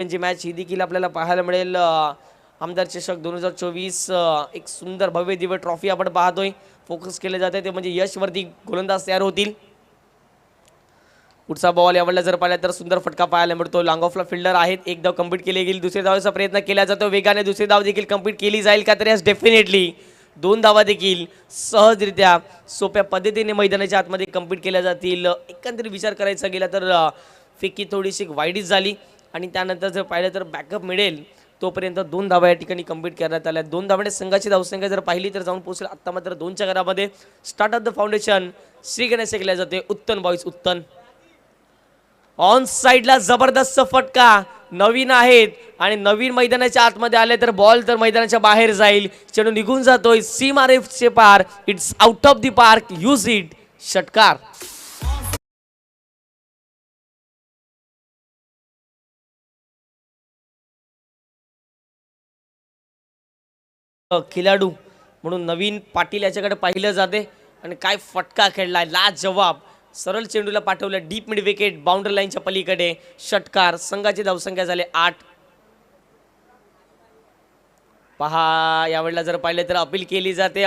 त्यांची मॅच ही देखील आपल्याला पाहायला मिळेल। आमदार चषक 2024 एक सुंदर भव्य दिव्य ट्रॉफी आपण पाहतोय। फोकस केले जाते ते म्हणजे यशवरती गोलंदाज तयार होतील। पुढचा बॉल यावेळेला जर पाहिला तर सुंदर फटका पाहायला मिळतो। लॉंग ऑफला फिल्डर आहेत, एक धाव कंप्लीट केली गेली, दुसऱ्या धावाचा प्रयत्न केला जातो वेगाने, दुसरी धाव देखील कंप्लीट केली जाईल का? तर यस डेफिनेटली दोन धावा देखील सहजरित्या सोप्या पद्धतीने मैदानाच्या आतमध्ये कंप्लीट केल्या जातील। एकंदरीत विचार करायचा गेला तर फेकी थोडीशी वाईडीच झाली आणि त्यानंतर जर पाहिलं तर बॅकअप मिळेल तोपर्यंत दोन धावा या ठिकाणी कंप्लीट करण्यात आल्या। दोन धावाने संघाची धावसंख्या जर पाहिली तर जाऊन पोहोचेल आत्ता मात्र 2च्या घरामध्ये। Start of the foundation Shri Ganesh केल्या जाते। उत्तन बॉईज उत्तन ऑन साइडला जबरदस्त फटका, नवीन आहेत आणि नवीन मैदानाच्या आतमध्ये आले तर बॉल तर मैदानाच्या बाहेर जाईल, चेंडू निघून जातोय सीमारेषे पार, it's out of the park, use it, षटकार। खिलाडू म्हणून नवीन पाटील याच्याकडे पाहिलं जाते आणि काय फटका खेळलाय, लाजवाब, सरळ चेंडूला पाठवलं डीप मिड विकेट, बाउंड्री लाईनच्या पलीकडे, षटकार। संघाची धावसंख्या झाले 8। पहा यावेळेला जर पाहिलं तर अपील केली जाते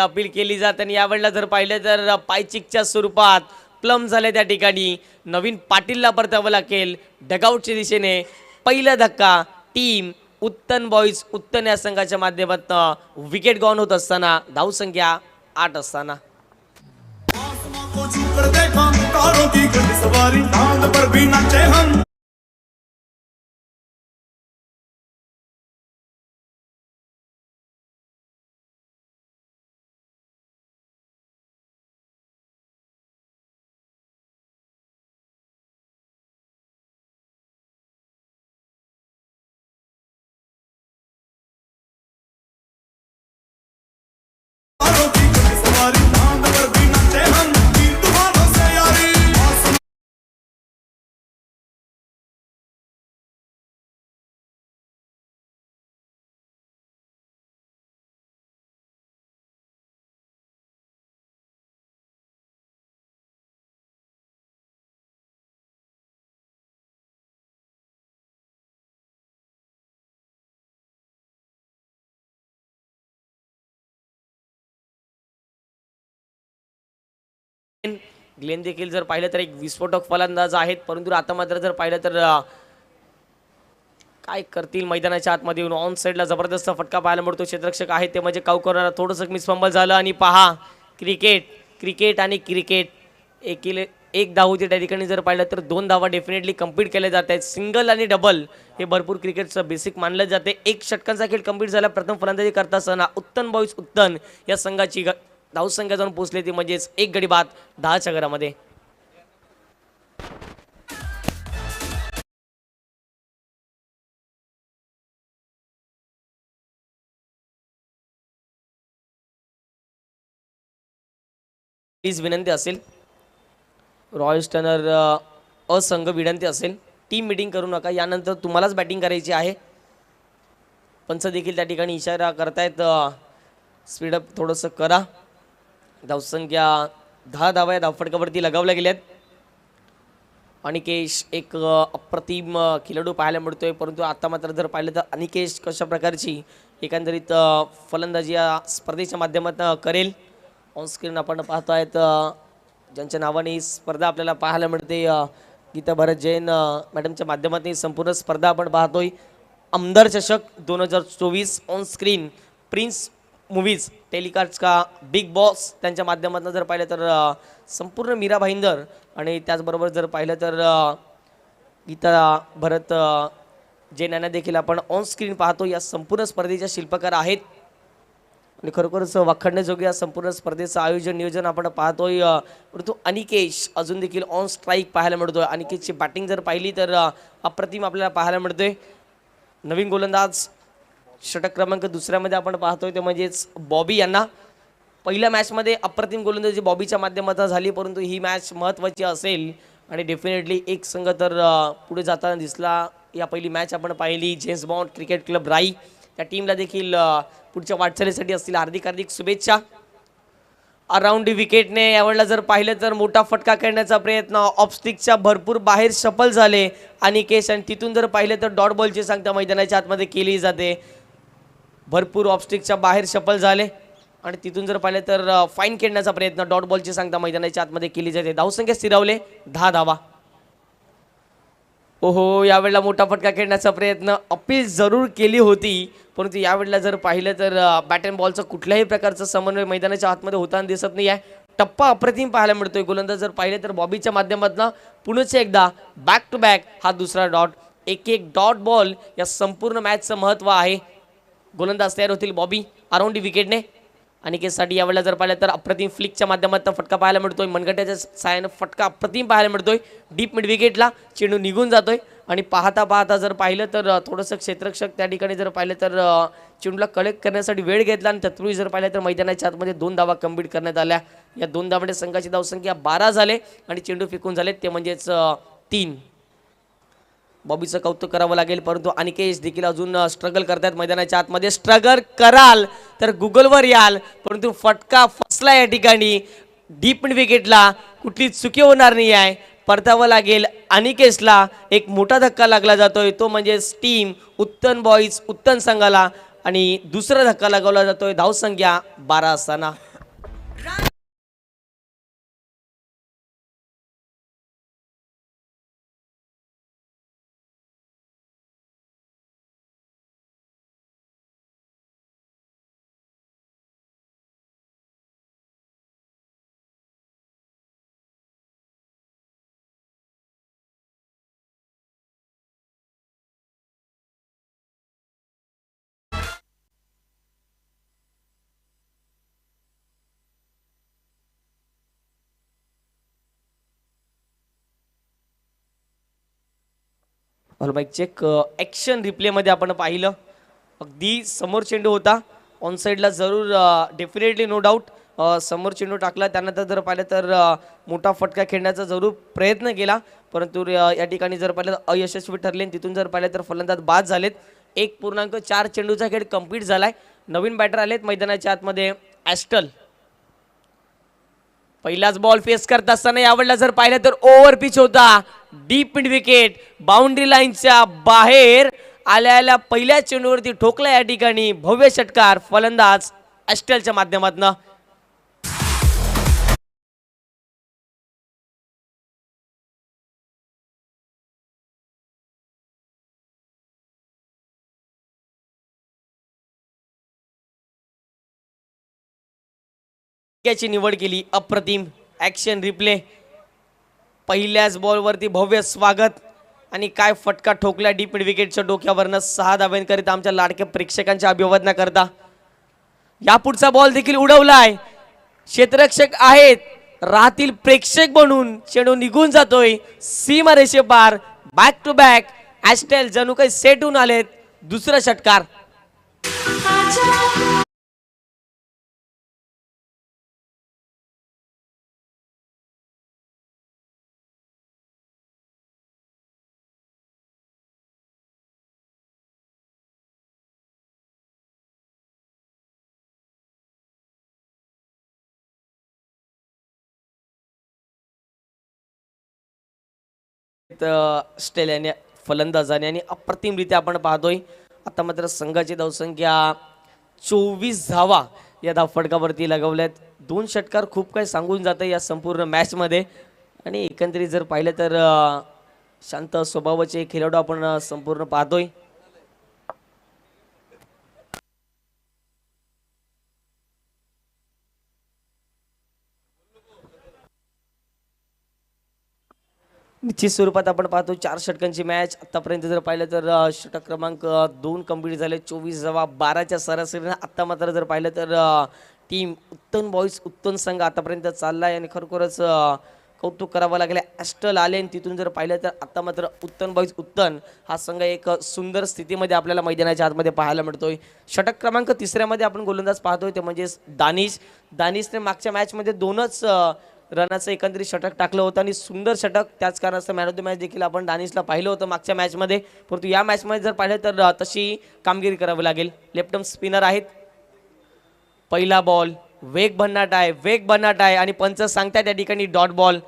आणि यावेळेला जर पाहिलं तर पायचिकच्या स्वरूपात प्लम झाले त्या ठिकाणी। नवीन पाटीलला परतावं लागेल डगआउटच्या दिशेने। पहिला धक्का टीम उत्तन बॉईज उत्तन या संघाच्या माध्यमातून विकेट गॉन होत असताना धावसंख्या 8 असताना। ग्लेन देखील जर पाहिलं तर एक विस्फोटक फलंदाज आहेत, परंतु आता मात्र जर पाहिलं तर काय करतील मैदानाच्या आतमध्ये येऊन। ऑन साइडला जबरदस्त फटका पाहायला मिळतो। क्षेत्ररक्षक आहे ते म्हणजे कावकरला थोडंसं मिस फंबल झालं आणि पहा क्रिकेट आणि क्रिकेट एक धाव होती त्या ठिकाणी जर पाहिलं तर 2 धावा डेफिनेटली कंप्लीट केल्या जात आहेत। सिंगल आणि डबल हे भरपूर क्रिकेटचं बेसिक मानलं जाते। एक षटकांचा खेळ कंप्लीट झाला प्रथम फलंदाजी करता असताना उत्तन बॉईज उत्तन या संघाची धावसंख्या जाऊन पोहोचली ती म्हणजेच एक गडी बाद 10च्या घरामध्ये। प्लीज विनंती असेल रॉयल स्टनर असंघ विनंती असेल टीम मीटिंग करू नका, यानंतर तुम्हालाच बॅटिंग करायची आहे। पंच देखील त्या ठिकाणी इशारा करतायत स्पीडअप थोडंसं करा। धावसंख्या 10 धावा या धावफटकावरती लगावल्या गेल्यात। अनिकेश एक अप्रतिम खिलाडू पाहायला मिळतोय, परंतु आता मात्र जर पाहिलं तर अनिकेश कशा प्रकारची एकंदरीत फलंदाजी या स्पर्धेच्या माध्यमातून करेल। ऑन स्क्रीन आपण पाहतोय ज्यांच्या नावाने ही स्पर्धा आपल्याला पाहायला मिळते, गीता भरत जैन मॅडमच्या माध्यमातून ही संपूर्ण स्पर्धा आपण पाहतोय। आमदार चषक 2024 on screen prince movies telecast का बिग बॉस त्यांच्या माध्यमातून जर पाहिलं तर संपूर्ण मीरा भाईंदर आणि त्याचबरोबर जर पाहिलं तर गीता भरत जैन यांना देखील आपण ऑन स्क्रीन पाहतो। या संपूर्ण स्पर्धेच्या शिल्पकार आहेत आणि खरोखरच वाखडण्याजोग्य या संपूर्ण स्पर्धेचं आयोजन नियोजन आपण पाहतोय। परंतु अनिकेश अजून देखील ऑन स्ट्राईक पाहायला मिळतोय। अनिकेशची बॅटिंग जर पाहिली तर अप्रतिम आपल्याला पाहायला मिळतोय। नवीन गोलंदाज षटक क्रमांक 2मध्ये आपण पाहतोय ते म्हणजेच बॉबी यांना। पहिल्या मॅचमध्ये अप्रतिम गोलंदाजी बॉबीच्या माध्यमातून झाली, परंतु ही मॅच महत्त्वाची असेल आणि डेफिनेटली एक संघ तर पुढे जाताना दिसला। या पहिली मॅच आपण पाहिली जेम्स बॉन्ड क्रिकेट क्लब राई, त्या टीमला देखील पुढच्या वाटचालीसाठी असतील हार्दिक शुभेच्छा। अराउंड विकेटने यावेळेला जर पाहिलं तर मोठा फटका खेळण्याचा प्रयत्न ऑफस्टिकच्या भरपूर बाहेर सफल झाले अनिकेश, आणि तिथून जर पाहिलं तर डॉट बॉलची सांगता मैदानाच्या आतमध्ये केली जाते. भरपूर ऑफस्टिकच्या बाहेर सफल झाले आणि तिथून जर पाहिलं तर फाईन खेळण्याचा प्रयत्न डॉट बॉलची सांगता मैदानाच्या आतमध्ये केली जाते. धावसंख्या स्थिरावले 10 धावा. ओहो, यावेळेला मोठा फटका खेळण्याचा प्रयत्न अपील जरूर केली होती, परंतु यावेळेला जर पाहिलं तर बॅट अँड बॉलचं कुठल्याही प्रकारचं समन्वय मैदानाच्या आतमध्ये होताना दिसत नाही आहे. टप्पा अप्रतिम पाहायला मिळतोय. गोलंदाज जर पाहिलं तर बॉबीच्या माध्यमातून पुन्हा एकदा बॅक टू बॅक हा दुसरा डॉट. एक डॉट बॉल या संपूर्ण मॅचचं महत्त्व आहे. गोलंदाज तयार होतील बॉबी अराउंड विकेटने. अनिकेतसाठी यावेळेला जर पाहिलं तर अप्रतिम फ्लिकच्या माध्यमातून फटका पाहायला मिळतोय. मनगट्याच्या साहाय्याने फटका अप्रतिम पाहायला मिळतोय. डीप मिड विकेटला चेंडू निघून जातोय आणि पाहता पाहता जर पाहिलं तर थोडंसं क्षेत्ररक्षक त्या ठिकाणी जर पाहिलं तर चेंडूला कलेक्ट करण्यासाठी वेळ घेतला आणि तत्पूर्वी जर पाहिलं तर मैदानाच्या आतमध्ये 2 धावा कंप्लीट करण्यात आल्या. या 2 धावांमध्ये संघाची धावसंख्या 12 झाले आणि चेंडू फेकून झाले ते म्हणजेच 3. बॉबीचं कौतुक करावं लागेल, परंतु अनिकेश देखील अजून स्ट्रगल करतात मैदानाच्या आतमध्ये. स्ट्रगल कराल तर गुगलवर याल, परंतु फटका फसला या ठिकाणी. डीप मिड विकेटला कुठली चुकी होणार नाही आहे. परतावं लागेल अनिकेशला. एक मोठा धक्का लागला जातोय तो म्हणजे टीम उत्तन बॉईज उत्तन संघाला आणि दुसरा धक्का लागवला जातोय धावसंख्या 12 असताना. Bike check. ॲक्शन रिप्लेमध्ये आपण पाहिलं अगदी समोर चेंडू होता. ऑन साईडला जरूर डेफिनेटली नो डाऊट समोर चेंडू टाकला. त्यानंतर जर पाहिलं तर मोठा फटका खेळण्याचा जरूर प्रयत्न केला, परंतु या ठिकाणी जर पाहिलं तर अयशस्वी ठरले. तिथून जर पाहिलं तर फलंदाज बाद झालेत. 1.4 चेंडूचा खेळ कंप्लीट झालाय. नवीन बॅटर आलेत मैदानाच्या आतमध्ये ॲस्टल. पहिलाच बॉल फेस करत असताना यावेळेला जर पाहिलं तर ओव्हर पिच होता. डीप मिड विकेट बाउंड्री लाईनच्या बाहेर आल्याला पहिल्या चेंडूवरती ठोकला या ठिकाणी भव्य षटकार फलंदाज ॲस्टलच्या माध्यमातून. याची निवड केली. अप्रतिम ॲक्शन रिप्ले. पहिल्याच बॉलवरती भव्य स्वागत आणि काय फटका ठोकला डीप मिड विकेटच्या डोक्यावरनं. 6 धाब्यांकरिता आमच्या लाडक्या प्रेक्षकांच्या अभिवादना करता. या पुढचा बॉल देखील उडवलाय. क्षेत्ररक्षक आहेत, राहतील प्रेक्षक बनून. चेंडू निघून जातोय सीमारेषे पार. बॅक टू बॅक ॲस्टल जणू काही सेट होऊन आलेत. दुसरा षटकार. स्टेल्याने फलंदाजाने आणि अप्रतिमरित्या आपण पाहतोय. आता मात्र संघाची धावसंख्या 24 धावा या धावफटकावरती लगवल्यात. 2 षटकार खूप काही सांगून जातं या संपूर्ण मॅचमध्ये आणि एकंदरीत जर पाहिलं तर शांत स्वभावाचे खेळाडू आपण संपूर्ण पाहतोय. निश्चित स्वरूपात आपण पाहतो 4 षटकांची मॅच आतापर्यंत जर पाहिलं तर षटक क्रमांक 2 कंप्लीट झाले. 24 धावा 12च्या सरासरीने. आत्ता मात्र जर पाहिलं तर टीम उत्तन बॉईज उत्तन संघ आतापर्यंत चाललाय आणि खरोखरच कौतुक करावं लागलं. ॲस्टल आले आणि तिथून जर पाहिलं तर आता मात्र उत्तन बॉईज उत्तन हा संघ एक सुंदर स्थितीमध्ये आपल्याला मैदानाच्या आतमध्ये पाहायला मिळतोय. षटक क्रमांक 3मध्ये आपण गोलंदाज पाहतोय ते म्हणजे दानिशने मागच्या मॅचमध्ये 2च रनाचं एकंदरीत षटक टाकलं होतं आणि सुंदर षटक. त्याच कारणास्तव मॅन ऑफ द मॅच देखील आपण दानिशला पाहिलं होतं मागच्या मॅचमध्ये, परंतु या मॅचमध्ये जर पाहिलं तर तशी कामगिरी करावी लागेल. लेफ्ट आर्म स्पिनर आहेत. पहिला बॉल वेग भन्नाट आहे आणि पंच सांगताय त्या ठिकाणी डॉट बॉल.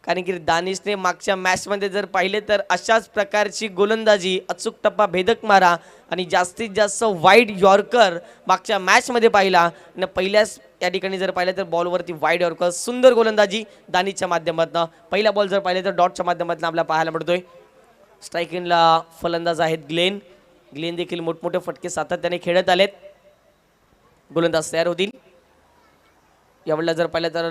कारण की दानिशने मागच्या मॅचमध्ये जर पाहिले तर अशाच प्रकारची गोलंदाजी, अचूक टप्पा, भेदक मारा आणि जास्तीत जास्त वाईड यॉर्कर मागच्या मॅचमध्ये पाहिला आणि पहिल्याच या ठिकाणी जर पाहिलं तर बॉलवरती वाईड यॉर्कर. सुंदर गोलंदाजी दानिशच्या माध्यमातून. पहिला बॉल जर पाहिलं तर डॉटच्या माध्यमातून आपल्याला पाहायला मिळतोय. स्ट्रायकिंगला फलंदाज आहेत ग्लेन देखील मोठमोठे फटके सातत्याने खेळत आलेत. गोलंदाज तयार होतील. यावेळेला जर पाहिलं तर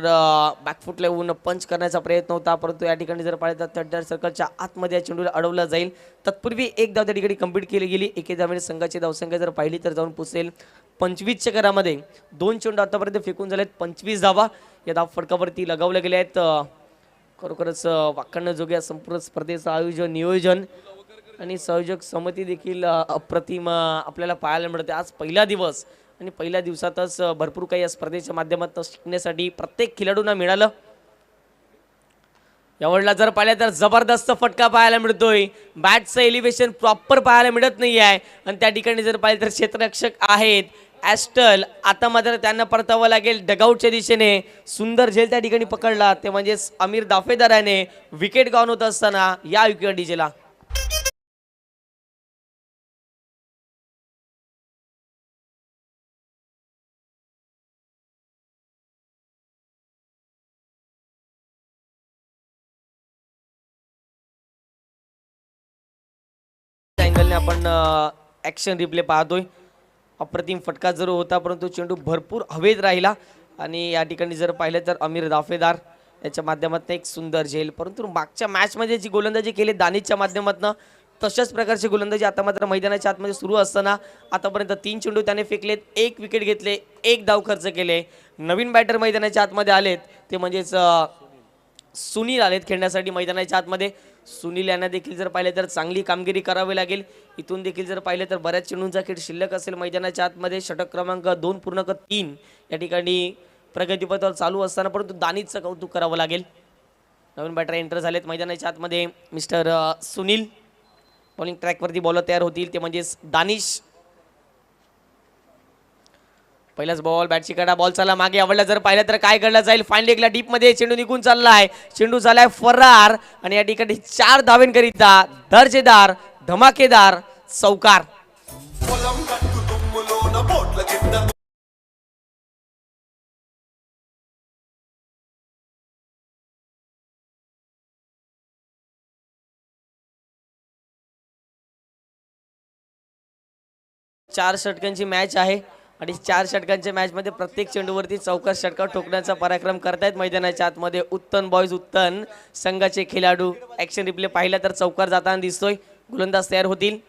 बॅकफुटला येऊन पंच करण्याचा प्रयत्न होता, परंतु या ठिकाणी जर पाहिलं तर थर्ड सर्कलच्या आतमध्ये या चेंडूला अडवला जाईल. तत्पूर्वी एक धाव त्या ठिकाणी कंप्लीट केली गेली. एके धावेने संघाची धावसंख्या जर पाहिली तर जाऊन पोचेल 25च्या घरामध्ये. 2 चेंडू आतापर्यंत फेकून झालेत, 25 धावा या धाव फटकावरती लगावल्या गेल्या आहेत. खरोखरच वाखाणण्याजोग्या संपूर्ण स्पर्धेचं आयोजन, नियोजन आणि संयोजक समिती देखील अप्रतिम आपल्याला पाहायला मिळते. आज पहिला दिवस आणि पहिल्या दिवसातच भरपूर काही या स्पर्धेच्या माध्यमातून शिकण्यासाठी प्रत्येक खेळाडूंना मिळालं. यावेळेला जर पाहिलं तर जबरदस्त फटका पाहायला मिळतोय. बॅटचं एलिव्हेशन प्रॉपर पाहायला मिळत नाही आहे आणि त्या ठिकाणी जर पाहिलं तर क्षेत्ररक्षक आहेत ॲस्टल. आता मात्र त्यांना परतावं लागेल डगआउटच्या दिशेने. सुंदर झेल त्या ठिकाणी पकडला ते म्हणजेच आमिर दाफेदाराने विकेट गॉन होत असताना या विकेट डीजेला अँगलने आपण ॲक्शन रिप्ले पाहतोय. अप्रतिम फटका जर होता, परंतु चेंडू भरपूर हवेत राहिला आणि या ठिकाणी जर पाहिलं तर आमिर दाफेदार याच्या माध्यमातून एक सुंदर झेल. परंतु मागच्या मॅचमध्ये जी गोलंदाजी केली दानिशच्या माध्यमातून तशाच प्रकारची गोलंदाजी आता मात्र मैदानाच्या आतमध्ये सुरू असताना आतापर्यंत 3 चेंडू त्याने फेकलेत, 1 विकेट घेतले, 1 धाव खर्च केले. नवीन बॅटर मैदानाच्या आतमध्ये आलेत ते म्हणजेच सुनील आलेत खेळण्यासाठी मैदानाच्या आतमध्ये. सुनील यांना देखील जर पाहिलं तर चांगली कामगिरी करावी लागेल. इथून देखील जर पाहिलं तर बऱ्याच चेंडूंचा खेळ शिल्लक असेल मैदानाच्या आतमध्ये. षटक क्रमांक 2.3 या ठिकाणी प्रगतीपथावर चालू असताना परंतु दानिशचं कौतुक करावं लागेल. नवीन बॅटर एंटर झालेत मैदानाच्या आतमध्ये. मिस्टर सुनील बॉलिंग ट्रॅकवरती बॉलर तयार होतील ते म्हणजेच दानिश. पहिलाच बॉल, बॅटची कडा, बॉल चालला मागे. आवडला जर पाहिलं तर काय घडलं जाईल. फाईन लेगला डीप मध्ये चेंडू निघून चाललाय. चेंडू झालाय फरार आणि या ठिकाणी 4 धावेंकरिता दर्जेदार धमाकेदार चौकार. चार षटकांची मॅच आहे आणि 4 षटकांच्या मॅचमध्ये प्रत्येक चेंडूवरती चौकार षटका ठोकण्याचा पराक्रम करतायत मैदानाच्या आतमध्ये उत्तन बॉयज उत्तन संघाचे खेळाडू. ॲक्शन रिप्ले पाहिला तर चौकार जाताना दिसतोय. गोलंदाज तयार होतील.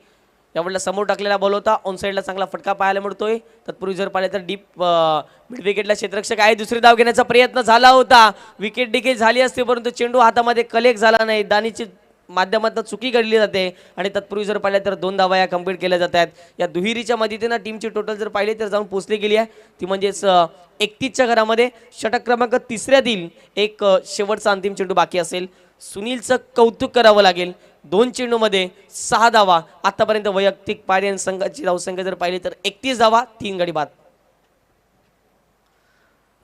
यावेळेला समोर टाकलेला बॉल होता, ऑन साईडला चांगला फटका पाहायला मिळतोय. तत्पूर्वी जर पाहिलं तर डीप मिड विकेटला क्षेत्ररक्षक आहे. दुसरी धाव घेण्याचा प्रयत्न झाला होता, विकेट देखील झाली असते परंतु चेंडू हातामध्ये कलेक्ट झाला नाही. दानिशची माध्यमातून चुकी घडली जाते आणि तत्पूर्वी जर पाहिलं तर 2 धावा या कंप्लीट केल्या जात आहेत. या दुहेरीच्या मदतीनं टीमची टोटल जर पाहिली तर जाऊन पोचली गेली आहे ती म्हणजेच 31च्या घरामध्ये. षटक क्रमांक 3ऱ्यातील एक शेवटचा अंतिम चेंडू बाकी असेल. सुनीलचं कौतुक करावं लागेल. 2 चेंडूमध्ये 6 धावा आतापर्यंत वैयक्तिक पारी आणि संघाची धावसंख्या जर पाहिली तर 31 धावा, 3 गडी बाद.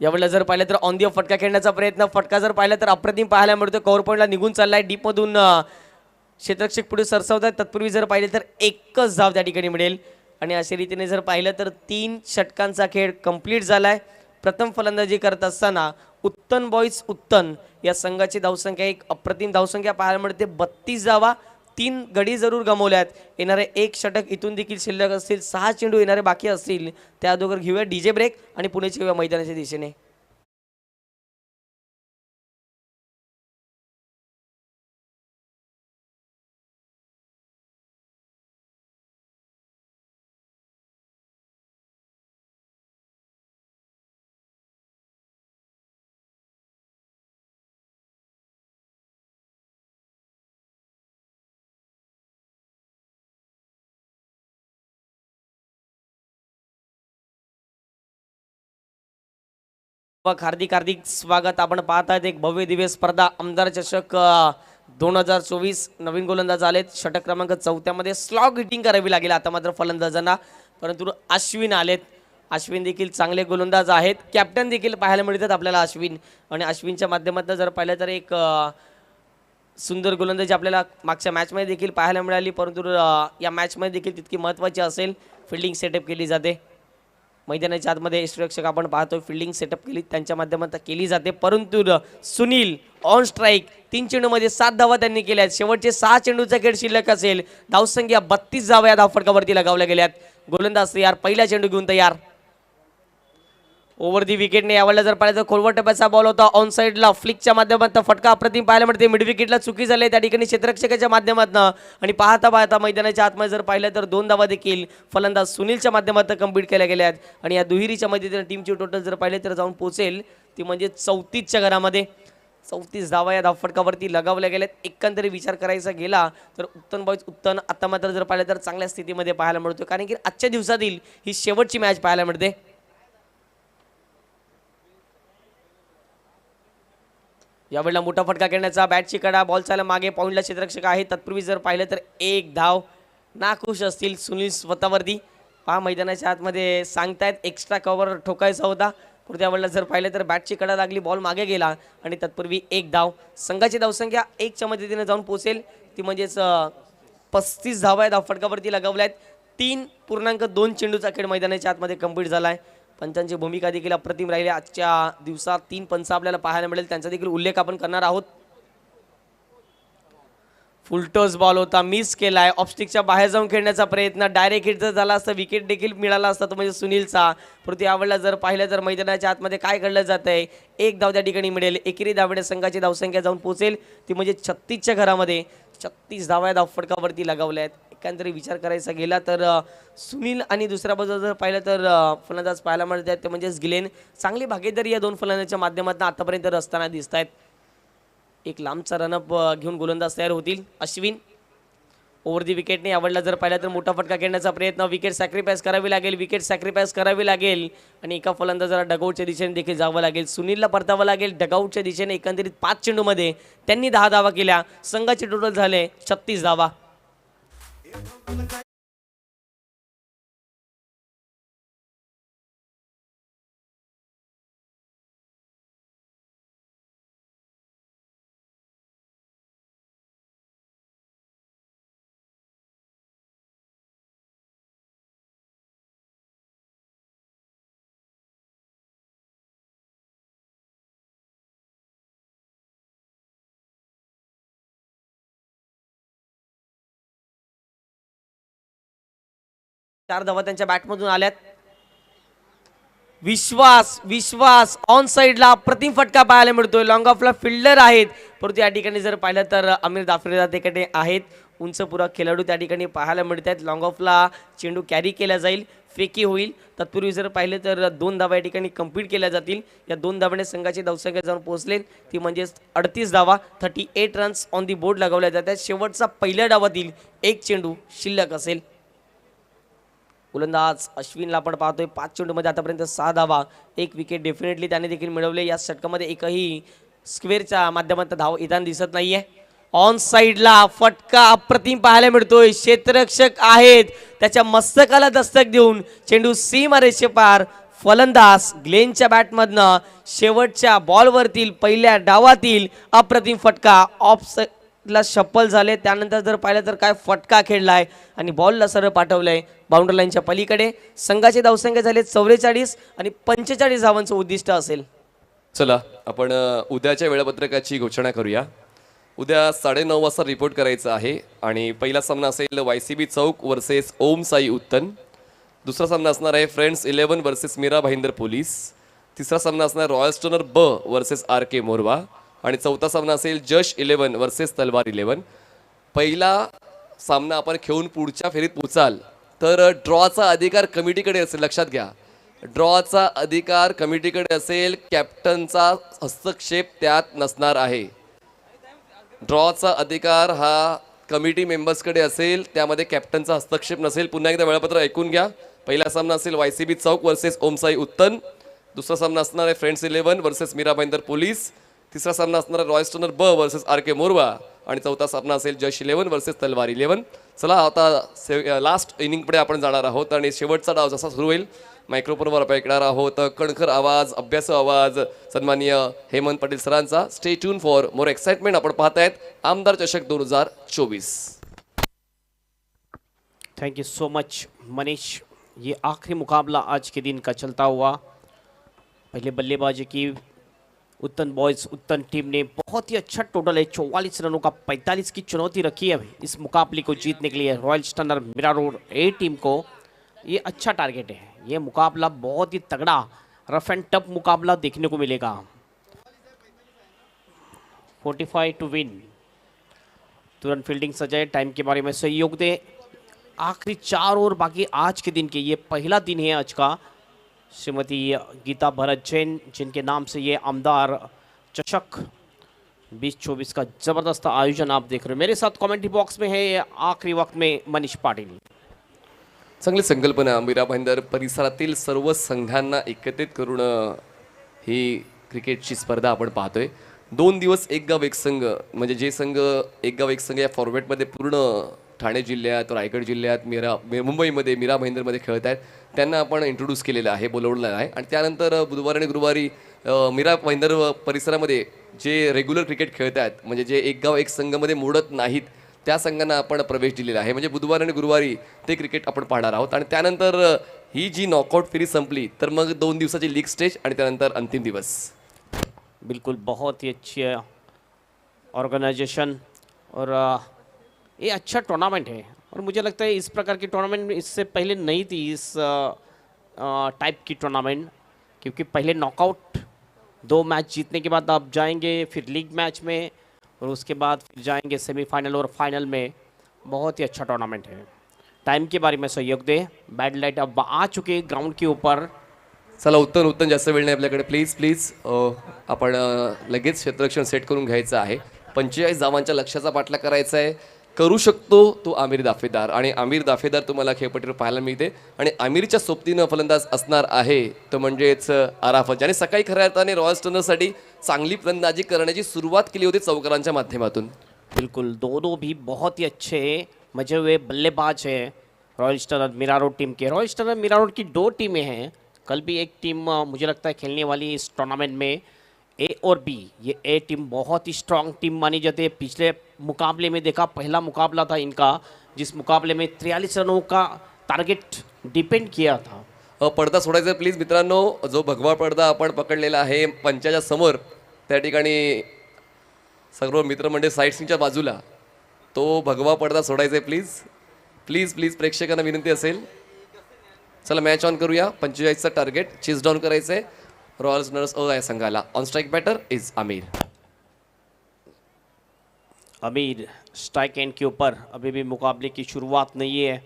यावेळेला जर पाहिलं तर ऑन दी ऑफ फटका खेळण्याचा प्रयत्न. फटका जर पाहिला तर अप्रतिम पाहायला मिळतो. कव्हर पॉईंटला निघून चाललाय. डीपमधून क्षेत्ररक्षक पुढे सरसावतात. तत्पूर्वी जर पाहिले तर 1च धाव त्या ठिकाणी मिळेल आणि अशा रीतीने जर पाहिलं तर 3 षटकांचा खेळ कंप्लीट झालाय. प्रथम फलंदाजी करत असताना उत्तन बॉईज उत्तन या संघाची धावसंख्या एक अप्रतिम धावसंख्या पाहायला मिळते. 32 धावा, 3 गडी जरूर गमावल्यात. येणारे 1 षटक इथून देखील शिल्लक असतील. 6 चेंडू येणारे बाकी असतील. त्या अगोदर घेऊया डीजे ब्रेक आणि पुण्याची घेऊया मैदानाच्या दिशेने. हार्दिक हार्दिक स्वागत. आपण पाहत आहेत एक भव्य दिव्य स्पर्धा आमदार चषक 2024. नवीन गोलंदाज आलेत. षटक क्रमांक 4मध्ये स्लॉग हिटिंग करावी लागेल आता मात्र फलंदाजांना, परंतु अश्विन आलेत. अश्विन देखील चांगले गोलंदाज आहेत, कॅप्टन देखील पाहायला मिळतात आपल्याला अश्विन. आणि अश्विनच्या माध्यमातून जर पाहिलं तर एक सुंदर गोलंदाजी आपल्याला मागच्या मॅचमध्ये देखील पाहायला मिळाली, परंतु या मॅचमध्ये देखील तितकी महत्त्वाची असेल. फिल्डिंग सेटअप केली जाते मैदानाच्या आतमध्ये, यष्टिरक्षक आपण पाहतोय फिल्डिंग सेटअप केली त्यांच्या माध्यमातून केली जाते. परंतु सुनील ऑन स्ट्राईक 3 चेंडूमध्ये 7 धावा त्यांनी केल्यात. शेवटचे 6 चेंडूचा खेळ शिल्लक असेल. धावसंख्या 32 धावा या धावफटकावरती लगावल्या गेल्यात. गोलंदाज तयार, पहिला चेंडू घेऊन तयार. ओव्हर दी विकेटने यावेळेला जर पाहिलं तर खोलवर टप्प्याचा बॉल होता ऑन साईडला, फ्लिकच्या माध्यमातून फटका अप्रतिम पाहायला मिळते. मिड विकेटला चुकी झाली त्या ठिकाणी क्षेत्ररक्षकाच्या माध्यमातून. आणि पाहता पाहता मैदानाच्या आतमध्ये जर पाहिलं तर 2 धावा देखील फलंदाज सुनीलच्या माध्यमातून कंप्लीट केल्या गेल्या आहेत. आणि या दुहेरीच्या मध्ये टीमची टोटल जर पाहिले तर जाऊन पोहोचेल ती म्हणजे 34च्या घरामध्ये. 34 धावा या धावफटकावरती लगावल्या गेल्यात. एकंदरीत विचार करायचा गेला तर उत्तम आता मात्र जर पाहिलं तर चांगल्या स्थितीमध्ये पाहायला मिळतो, कारण की आजच्या दिवसातील ही शेवटची मॅच पाहायला मिळते. यावेळेला मोठा फटका खेळण्याचा बॅटची कडा, बॉल चालला मागे, पॉईंटला क्षेत्ररक्षक आहे. तत्पूर्वी जर पाहिलं तर 1 धाव. नाखुश असतील सुनील स्वतःवरती. पहा मैदानाच्या आतमध्ये सांगतायत एक्स्ट्रा कव्हर ठोकायचा होता, पण त्यावेळेला जर पाहिलं तर बॅटची कडा लागली, बॉल मागे गेला आणि तत्पूर्वी 1 धाव. संघाची धावसंख्या 1च्या मदतीने जाऊन पोहोचेल ती म्हणजेच 35 धावा या धावफटकावरती लगावल्या आहेत. 3.2 चेंडूचा खेळ मैदानाच्या आतमध्ये कंप्लीट झाला आहे. पंचांची भूमिका देखील अप्रतिम राहिली. आजच्या दिवसात 3 पंच आपल्याला पाहायला मिळेल, त्यांचा देखील उल्लेख आपण करणार आहोत. फुलटॉस बॉल होता, मिस केलाय. ऑफस्टिकच्या बाहेर जाऊन खेळण्याचा प्रयत्न, डायरेक्ट हिट जर झाला असता विकेट देखील मिळाला असता तो म्हणजे सुनीलचा. परंतु यावेळेला जर पाहिलं तर मैदानाच्या आतमध्ये काय घडलं जात आहे, 1 धाव त्या ठिकाणी मिळेल. एकेरी धावणे संघाची धावसंख्या जाऊन पोहोचेल ती म्हणजे 36च्या घरामध्ये. 36 धावा या धावफटकावरती लगावल्या आहेत. एकंदरीत विचार करायचा गेला तर सुनील आणि दुसऱ्या बाजूला जर पाहिलं तर फलंदाज पाहायला मिळत आहेत ते म्हणजेच गिलेन. चांगली भागीदारी या 2 फलंदाजांच्या माध्यमातून आतापर्यंत असताना दिसत आहेत. एक लांबचा रनअप घेऊन गोलंदाज तयार होतील अश्विन. ओव्हर दी विकेटने यावेळेला जर पाहिलं तर मोठा फटका खेळण्याचा प्रयत्न, विकेट सॅक्रिफाईस करावी लागेल. आणि एका फलंदाजाला डगआउटच्या दिशेने देखील जावं लागेल. सुनीलला परतावं लागेल डगआउटच्या दिशेने. एकंदरीत 5 चेंडूमध्ये त्यांनी 10 धावा केल्या. संघाचे टोटल झाले 36 धावा. चार धावा त्यांच्या बॅटमधून आल्यात. विश्वास ऑन साईडला अप्रतिम फटका पाहायला मिळतोय. लॉंग ऑफला फिल्डर आहेत, परंतु या ठिकाणी जर पाहिलं तर अमीर दाफरेदा तिकडे आहेत. उंच पुरा खेळाडू त्या ठिकाणी पाहायला मिळत आहेत. लॉंग ऑफला चेंडू कॅरी केला जाईल, फेकी होईल. तत्पूर्वी जर पाहिलं तर 2 धावा या ठिकाणी कंप्लीट केल्या जातील. या 2 धावाने संघाची धावसंख्या जाऊन पोहोचले ती म्हणजे 38 धावा. 38 रन्स ऑन दी बोर्ड लगावल्या जातात. शेवटचा पहिल्या डावातील 1 चेंडू शिल्लक असेल. गोलंदाज अश्विनला आपण पाहतोय 5 चेंडूमध्ये आतापर्यंत 6 धावा, 1 विकेट डेफिनेटली त्याने देखील मिळवले. या षटकामध्ये एकही स्क्वेअरच्या माध्यमातून धाव येताना दिसत नाहीये. ऑन साईडला फटका अप्रतिम पाहायला मिळतोय. क्षेत्ररक्षक आहेत, त्याच्या मस्तकाला दस्तक देऊन चेंडू सीमारेषे पार. फलंदाज ग्लेनच्या बॅटमधनं शेवटच्या बॉलवरतील पहिल्या डावातील अप्रतिम फटका. ऑफ ला शफल झाले, त्यानंतर जर पाहिलं तर काय फटका खेळलाय आणि बॉलला सरळ पाठवलंय बाउंड्री लाईनच्या पलीकडे. संघाची धावसंख्या झाली 44 आणि 45 धावांचं उद्दिष्ट असेल. चला आपण उद्याच्या वेळापत्रकाची घोषणा करूया. उद्या 9:30 वाजता रिपोर्ट करायचं आहे आणि पहिला सामना असेल YCB चौक वर्सेस ओम साई उत्तन. दुसरा सामना असणार आहे friends 11 versus Mira Bhayandar police. तिसरा सामना असणार रॉयल स्टोनर ब वर्सेस RK मोरवा. आणि चौथा सामना असेल जश 11 वर्सेस तलवार 11. पहिला सामना आपण खेळून पुढच्या फेरीत पोचाल तर ड्रॉचा अधिकार कमिटीकडे असेल. लक्षात घ्या, ड्रॉचा अधिकार कमिटीकडे असेल. कॅप्टनचा हस्तक्षेप त्यात नसणार आहे. ड्रॉचा अधिकार हा कमिटी मेंबर्सकडे असेल, त्यामध्ये कॅप्टनचा हस्तक्षेप नसेल. पुन्हा एकदा वेळापत्र ऐकून घ्या. पहिला सामना असेल YCB चौक वर्सेस ओमसाई उत्तन. दुसरा सामना असणार आहे friends 11 versus Mira Bhayandar police. तिसरा सामना असणार आहे रॉयल स्टोनर ब वर्सेस RK मोरवा. आणि चौथा सामना असेल जश 11 वर्सेस तलवार 11. चला आता लास्ट इनिंगकडे आपण जाणार आहोत आणि शेवटचा डाव जसा सुरू होईल मायक्रोफोनवर आपण ऐकणार आहोत कणखर आवाज, अभ्यासू आवाज सन्माननीय हेमंत पाटील सरांचा. Stay tune for more excitement. आपण पाहतायत आमदार चषक 2024. Thank you so much Manish. ये आखिरी मुकाबला आज के दिन का चलता हुआ. पहले बल्लेबाजी की उत्तन बॉयज़ उत्तन टीम ने बहुत ही अच्छा टोटल है 44 रनों का 45 की चुनौती रखी है इस मुकाबले को जीतने के लिए. रॉयल स्टनर मीरा रोड ए टीम को ये अच्छा टारगेट है. ये मुकाबला बहुत ही तगड़ा रफ एंड टफ मुकाबला देखने को मिलेगा. 45 टू विन. तुरंत फील्डिंग सजाए, टाइम के बारे में सहयोग दे. आखिरी 4 ओवर बाकी आज के दिन के. ये पहला दिन है आज का. श्रीमती गीता भरत जैन जिनके नाम से ये आमदार चषक 2024 का ज़बरदस्त आयोजन आप देख रहे हो. मेरे साथ कमेंट्री बॉक्स में है ये आखिरी वक्त में मनीष पाटिल. चांगली संकल्पना. मीरा भाईंदर परिसरातील सर्व संघांना एकत्रित करून ही क्रिकेटची स्पर्धा आपण पाहतोय. 2 दिवस एक गाव एक संघ, म्हणजे जे संघ एक गाव एक संघ या फॉर्मॅटमध्ये पूर्ण ठाणे जिल्ह्यात, रायगड जिल्ह्यात, मुंबईमध्ये मीरा भाईंदरमध्ये खेळत आहेत त्यांना आपण इंट्रोड्यूस केलेलं आहे, बोलवलेलं आहे. आणि त्यानंतर बुधवार आणि गुरुवारी मीरा भाईंदर परिसरामध्ये जे रेग्युलर क्रिकेट खेळत आहेत, म्हणजे जे एक गाव एक संघामध्ये मोडत नाहीत त्या संघांना आपण प्रवेश दिलेला आहे. म्हणजे बुधवार आणि गुरुवारी ते क्रिकेट आपण पाहणार आहोत. आणि त्यानंतर ही जी नॉकआउट फेरी संपली तर मग 2 दिवसाची लीग स्टेज आणि त्यानंतर अंतिम दिवस. बिल्कुल बहुत ही अच्छी ऑर्गेनाइजेशन और ये अच्छा टूर्नामेंट है. और मुझे लगता है इस प्रकार की टूर्नामेंट इससे पहले नहीं थी इस टाइप की टूर्नामेंट, क्योंकि पहले नॉकआउट 2 मैच जीतने के बाद आप जाएंगे फिर लीग मैच में और उसके बाद फिर जाएंगे सेमीफाइनल और फाइनल में. बहुत ही अच्छा टूर्नामेंट है. टाइम के बारे में सहयोग दे. बैड लाइट अब आ चुके ग्राउंड के ऊपर. चला उत्तन जास्त वेळ नाही आपल्याकडे. प्लीज आपण लगेच क्षेत्ररक्षण सेट करून घ्यायचं आहे. 45 धावांच्या लक्ष्याचा पाठलाग करायचा आहे. करू शकतो तो आमिर दाफेदार. आणि आमिर दाफेदार तुम्हाला खेळपट्टीवर पाहायला मिळते. आणि आमिरच्या सोबतीनं फलंदाज असणार आहे तो म्हणजेच आराफत, ज्याने सकाळी खऱ्या अर्थाने रॉयल स्टनरसाठी चांगली फलंदाजी करण्याची सुरुवात केली होती चौकारांच्या माध्यमातून. बिल्कुल दोनों भी बहुत ही अच्छे मजे हुए बल्लेबाज हैं Royal stunner Mira road team के. रॉयल स्टनर मीरा रोड की 2 टीमें हैं. कल भी एक टीम मुझे लगता है खेलने वाली इस टूर्नामेंट में ए और बी. ये ए टीम बहुत ही स्ट्रांग टीम मानी जाती है. पिछले मुकाबले में देखा, पहला मुकाबला था इनका जिस मुकाबले में 43 रनों का टारगेट डिपेंड किया था. पडदा सोडायचा प्लीज मित्रांनो. जो भगवा पडदा आपण पकडलेला आहे पंचाच्या समोर त्या ठिकाणी सर्व मित्रमंडळी साईडच्या बाजूला, तो भगवा पडदा सोडायचा आहे प्लीज प्लीज प्लीज. प्रेक्षकांना विनंती असेल. चला मॅच ऑन करूया. 45चा टार्गेट चेस डाऊन करायचं आहे रॉयल स्टनर्स या संघाला. On strike batter is Aamir. Aamir strike end के ऊपर. अभी भी मुकाबले की शुरुआत नहीं है.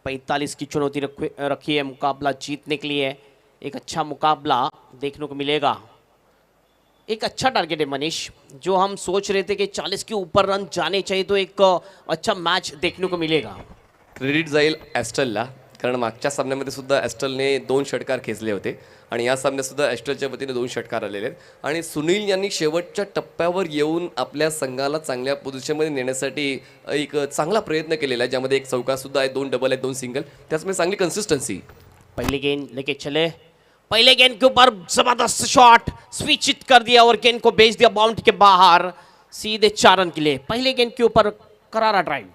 45 की चुनौती रखी है मुकाबला जीतने के लिए. एक अच्छा मुकाबला देखने को मिलेगा. एक अच्छा टारगेट है मनीष. जो हम सोच रहे थे कि 40 के ऊपर रन जाने चाहिए तो एक अच्छा मैच देखने को मिलेगा. क्रेडिट जाईल ॲस्टलला, कारण मागच्या सामन्यामध्ये सुद्धा ॲस्टलने 2 षटकार खेचले होते आणि या सामन्यात सुद्धा ॲस्टलच्या वतीने 2 षटकार आलेले आहेत. आणि सुनील यांनी शेवटच्या टप्प्यावर येऊन आपल्या संघाला चांगल्या पोझिशनमध्ये नेण्यासाठी एक चांगला प्रयत्न केलेला आहे, ज्यामध्ये एक चौकासुद्धा आहे, 2 डबल आहेत, 2 सिंगल. त्याचमुळे चांगली कन्सिस्टन्सी. पहले गेंद लेके चले. पहले गेंद के ऊपर जबरदस्त शॉट स्विच कर दिया और गेंद को भेज दिया बाउंड्री के बाहर सीधे 4 रन के लिए. पहले गेंद के ऊपर करारा ड्राइव.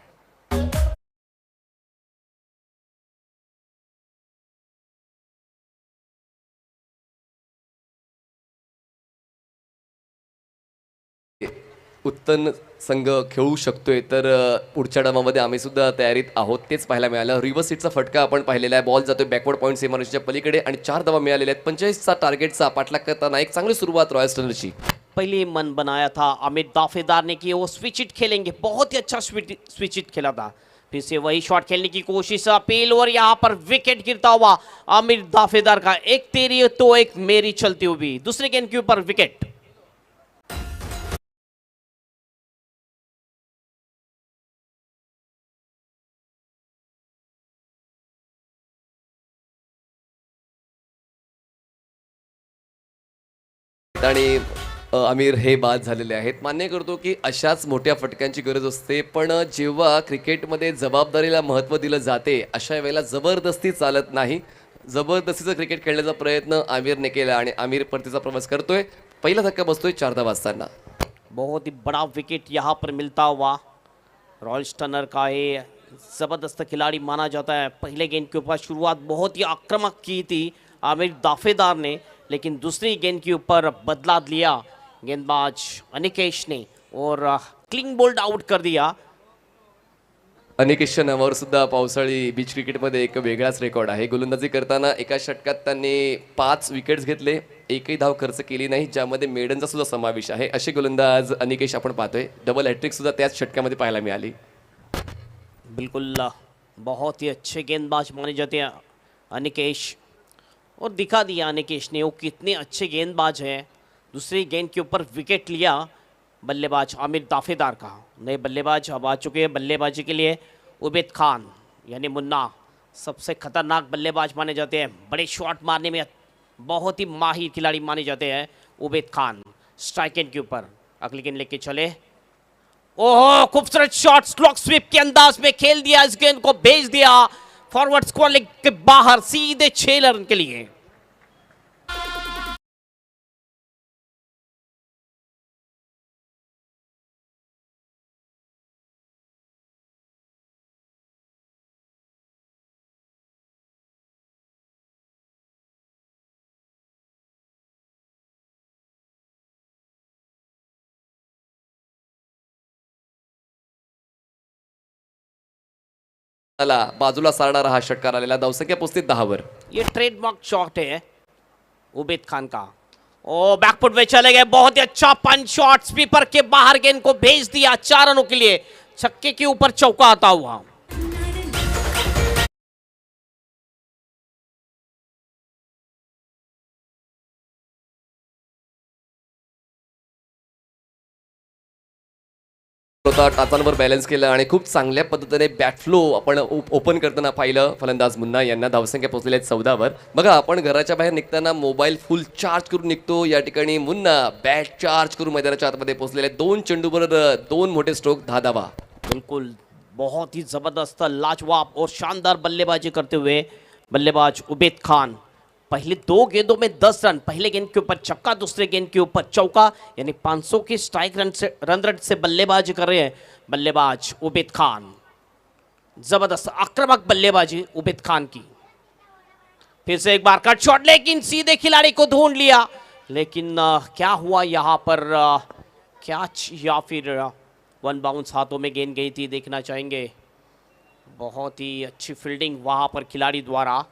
उत्तन संघ खेळू शकतोय तर पुढच्या डावामध्ये आम्ही सुद्धा तयारीत आहोत तेच पाहायला मिळालं. रिव्हर्स हिटचा फटका आपण पाहिलेला आहे. बॉल जातोय बॅकवर्ड पॉईंट सीमारेषेच्या पलीकडे आणि 4 धावा मिळालेल्या आहेत. 45चा टार्गेटचा पाठलाग करताना एक चांगली सुरुवात रॉयल स्टनरची. पहले मन बनाया था आमिर दाफेदार ने कि वो स्विच हिट खेलेंगे. बहुत ही अच्छा स्विच हिट खेला था. फिर से वही शॉट खेलने की कोशिश. अपील और यहाँ पर विकेट गिरता हुआ आमिर दाफेदार का. एक तेरी तो एक मेरी चलती हुई. दूसरे गेंद के ऊपर विकेट. आणि आमिर हे बाद झालेले आहेत. मान्य करतो की अशाच मोठ्या फटक्यांची गरज असते, पण जेव्हा क्रिकेटमध्ये जबाबदारीला महत्त्व दिलं जाते अशा वेळेला जबरदस्ती चालत नाही. जबरदस्तीचं क्रिकेट खेळण्याचा प्रयत्न आमिरने केला आणि आमिर परतीचा प्रवास करतोय. पहिला धक्का बसतोय 4 धावा असताना. बहुत ही बड़ा विकेट यहाँ पर मिलता हुआ रॉयल टर्नर का ये ज़बरदस्त खिलाड़ी माना जाता है. पहले गेंद के ऊपर शुरुआत बहुत ही आक्रामक की थी आमिर दाफेदार ने, लेकिन दूसरी गेंद के ऊपर बदला लिया गेंदबाज अनिकेश ने और क्लीन बोल्ड आउट कर दिया. अनिकेशच्या नावावर सुद्धा पावसाळी बीच क्रिकेटमध्ये एक वेगळाच रेकॉर्ड आहे. गोलंदाजी करताना एका षटकात त्यांनी 5 विकेट्स घेतले, एकही धाव खर्च केली नाही, ज्यामध्ये मेडनचा सुद्धा समावेश आहे. असे गोलंदाज अनिकेश आपण पाहतोय. डबल हॅट्रिक सुद्धा त्याच षटकामध्ये पाहायला मिळाली. बिल्कुल बहुत ही अच्छे गेंदबाज माने जाते हैं अनिकेश, और दिखा दिया अनिकेश ने वो कितने अच्छे गेंदबाज हैं. दूसरी गेंद के ऊपर विकेट लिया बल्लेबाज आमिर दाफेदार का. नए बल्लेबाज अब आ चुके हैं बल्लेबाजी के लिए. उबैद खान यानी मुन्ना सबसे खतरनाक बल्लेबाज माने जाते हैं, बड़े शॉट मारने में बहुत ही माहिर खिलाड़ी माने जाते हैं उबैद खान. स्ट्राइक एंड के ऊपर अगली गेंद लेके चले. ओहो, खूबसूरत शॉट स्लॉक स्वीप के अंदाज में खेल दिया, इस गेंद को भेज दिया फॉरवर्ड स्क्वायर लेग के बाहर सीधे 6 रन के लिए. त्याला बाजूला सारणारा हा षटकार आलेला. धावसंख्या पोहोचते 10 वर. ये ट्रेडमार्क शॉट है उबैद खान का. ओ बैकफुट में चले गए, बहुत ही अच्छा पंच शॉट, स्वीपर के बाहर गेंद को भेज दिया 4 रनों के लिए. छक्के के ऊपर चौका आता हुआ. स्वतः टाचांवर बॅलन्स केलं आणि खूप चांगल्या पद्धतीने बॅट फ्लो आपण ओपन करताना पाहिलं फलंदाज मुन्ना यांना. धावसंख्या पोहोचलेल्या आहेत 14 वर. बघा, आपण घराच्या बाहेर निघताना मोबाईल फुल चार्ज करून निघतो. या ठिकाणी मुन्ना बॅट चार्ज करून मैदानाच्या आतमध्ये पोहोचलेले. 2 चेंडूवर 2 मोठे स्ट्रोक, 10 धावा. बिल्कुल बहुत ही जबरदस्त लाजवाब और शानदार बल्लेबाजी करते हुए बल्लेबाज उबैद खान. पहले 2 गेंदों में 10 रन, पहले गेंद के ऊपर छक्का, दूसरे गेंद के ऊपर चौका, यानी 500 की स्ट्राइक रन रेट से बल्लेबाजी कर रहे हैं बल्लेबाज उबैद खान. जबरदस्त आक्रामक बल्लेबाजी उबैद खान की. फिर से एक बार कट शॉट, लेकिन सीधे खिलाड़ी को ढूंढ लिया. लेकिन क्या हुआ यहाँ पर, कैच या फिर 1 बाउंस हाथों में गेंद गई थी, देखना चाहेंगे. बहुत ही अच्छी फील्डिंग वहाँ पर खिलाड़ी द्वारा.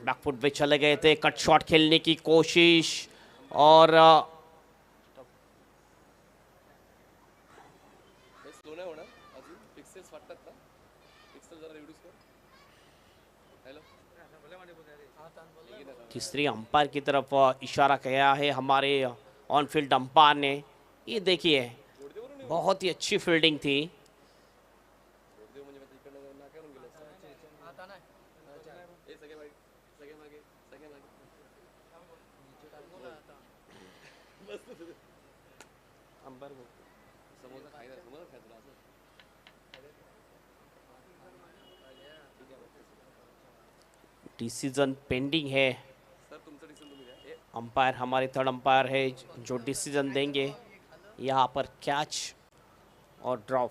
बैकफुट पे चले गए थे, कट शॉट खेलने की कोशिश, और तीसरी अंपायर की तरफ इशारा किया है हमारे ऑन फील्ड अंपायर ने. ये देखिए बहुत ही अच्छी फील्डिंग थी. डिसीजन पेंडिंग है. अंपायर हमारे थर्ड अंपायर है जो डिसीजन देंगे यहाँ पर कैच और drop.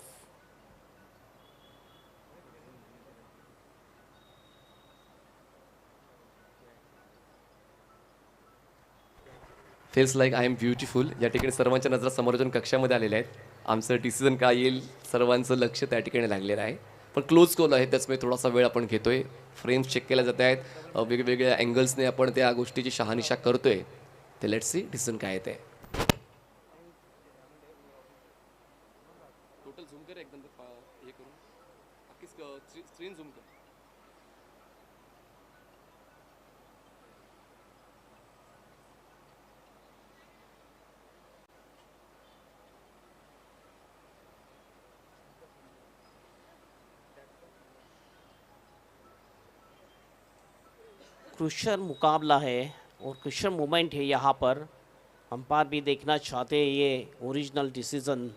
Feels like I am beautiful. या ठिकाणी सर्वांच्या नजरा समोरच्या कक्षामध्ये आलेल्या आहेत. आमचं डिसिजन काय येईल, सर्वांचं लक्ष त्या ठिकाणी लागलेलं आहे. पण क्लोज कॉल आहे, त्याचमुळे थोडासा वेळ आपण घेतोय. फ्रेम्स चेक केल्या जात आहेत, वेगवेगळ्या अँगल्सने आपण त्या गोष्टीची शहानिशा करतोय. ते लेट्स सी डिसिजन काय येते. टोटल झूम कर एकदम हे करून अख्खी स्क्रीन झूम कर. क्रुशर मुकाबला है और क्रुशर मोमेंट है यहाँ पर. अंपायर भी देखना चाहते हैं ये ओरिजिनल डिसीजन.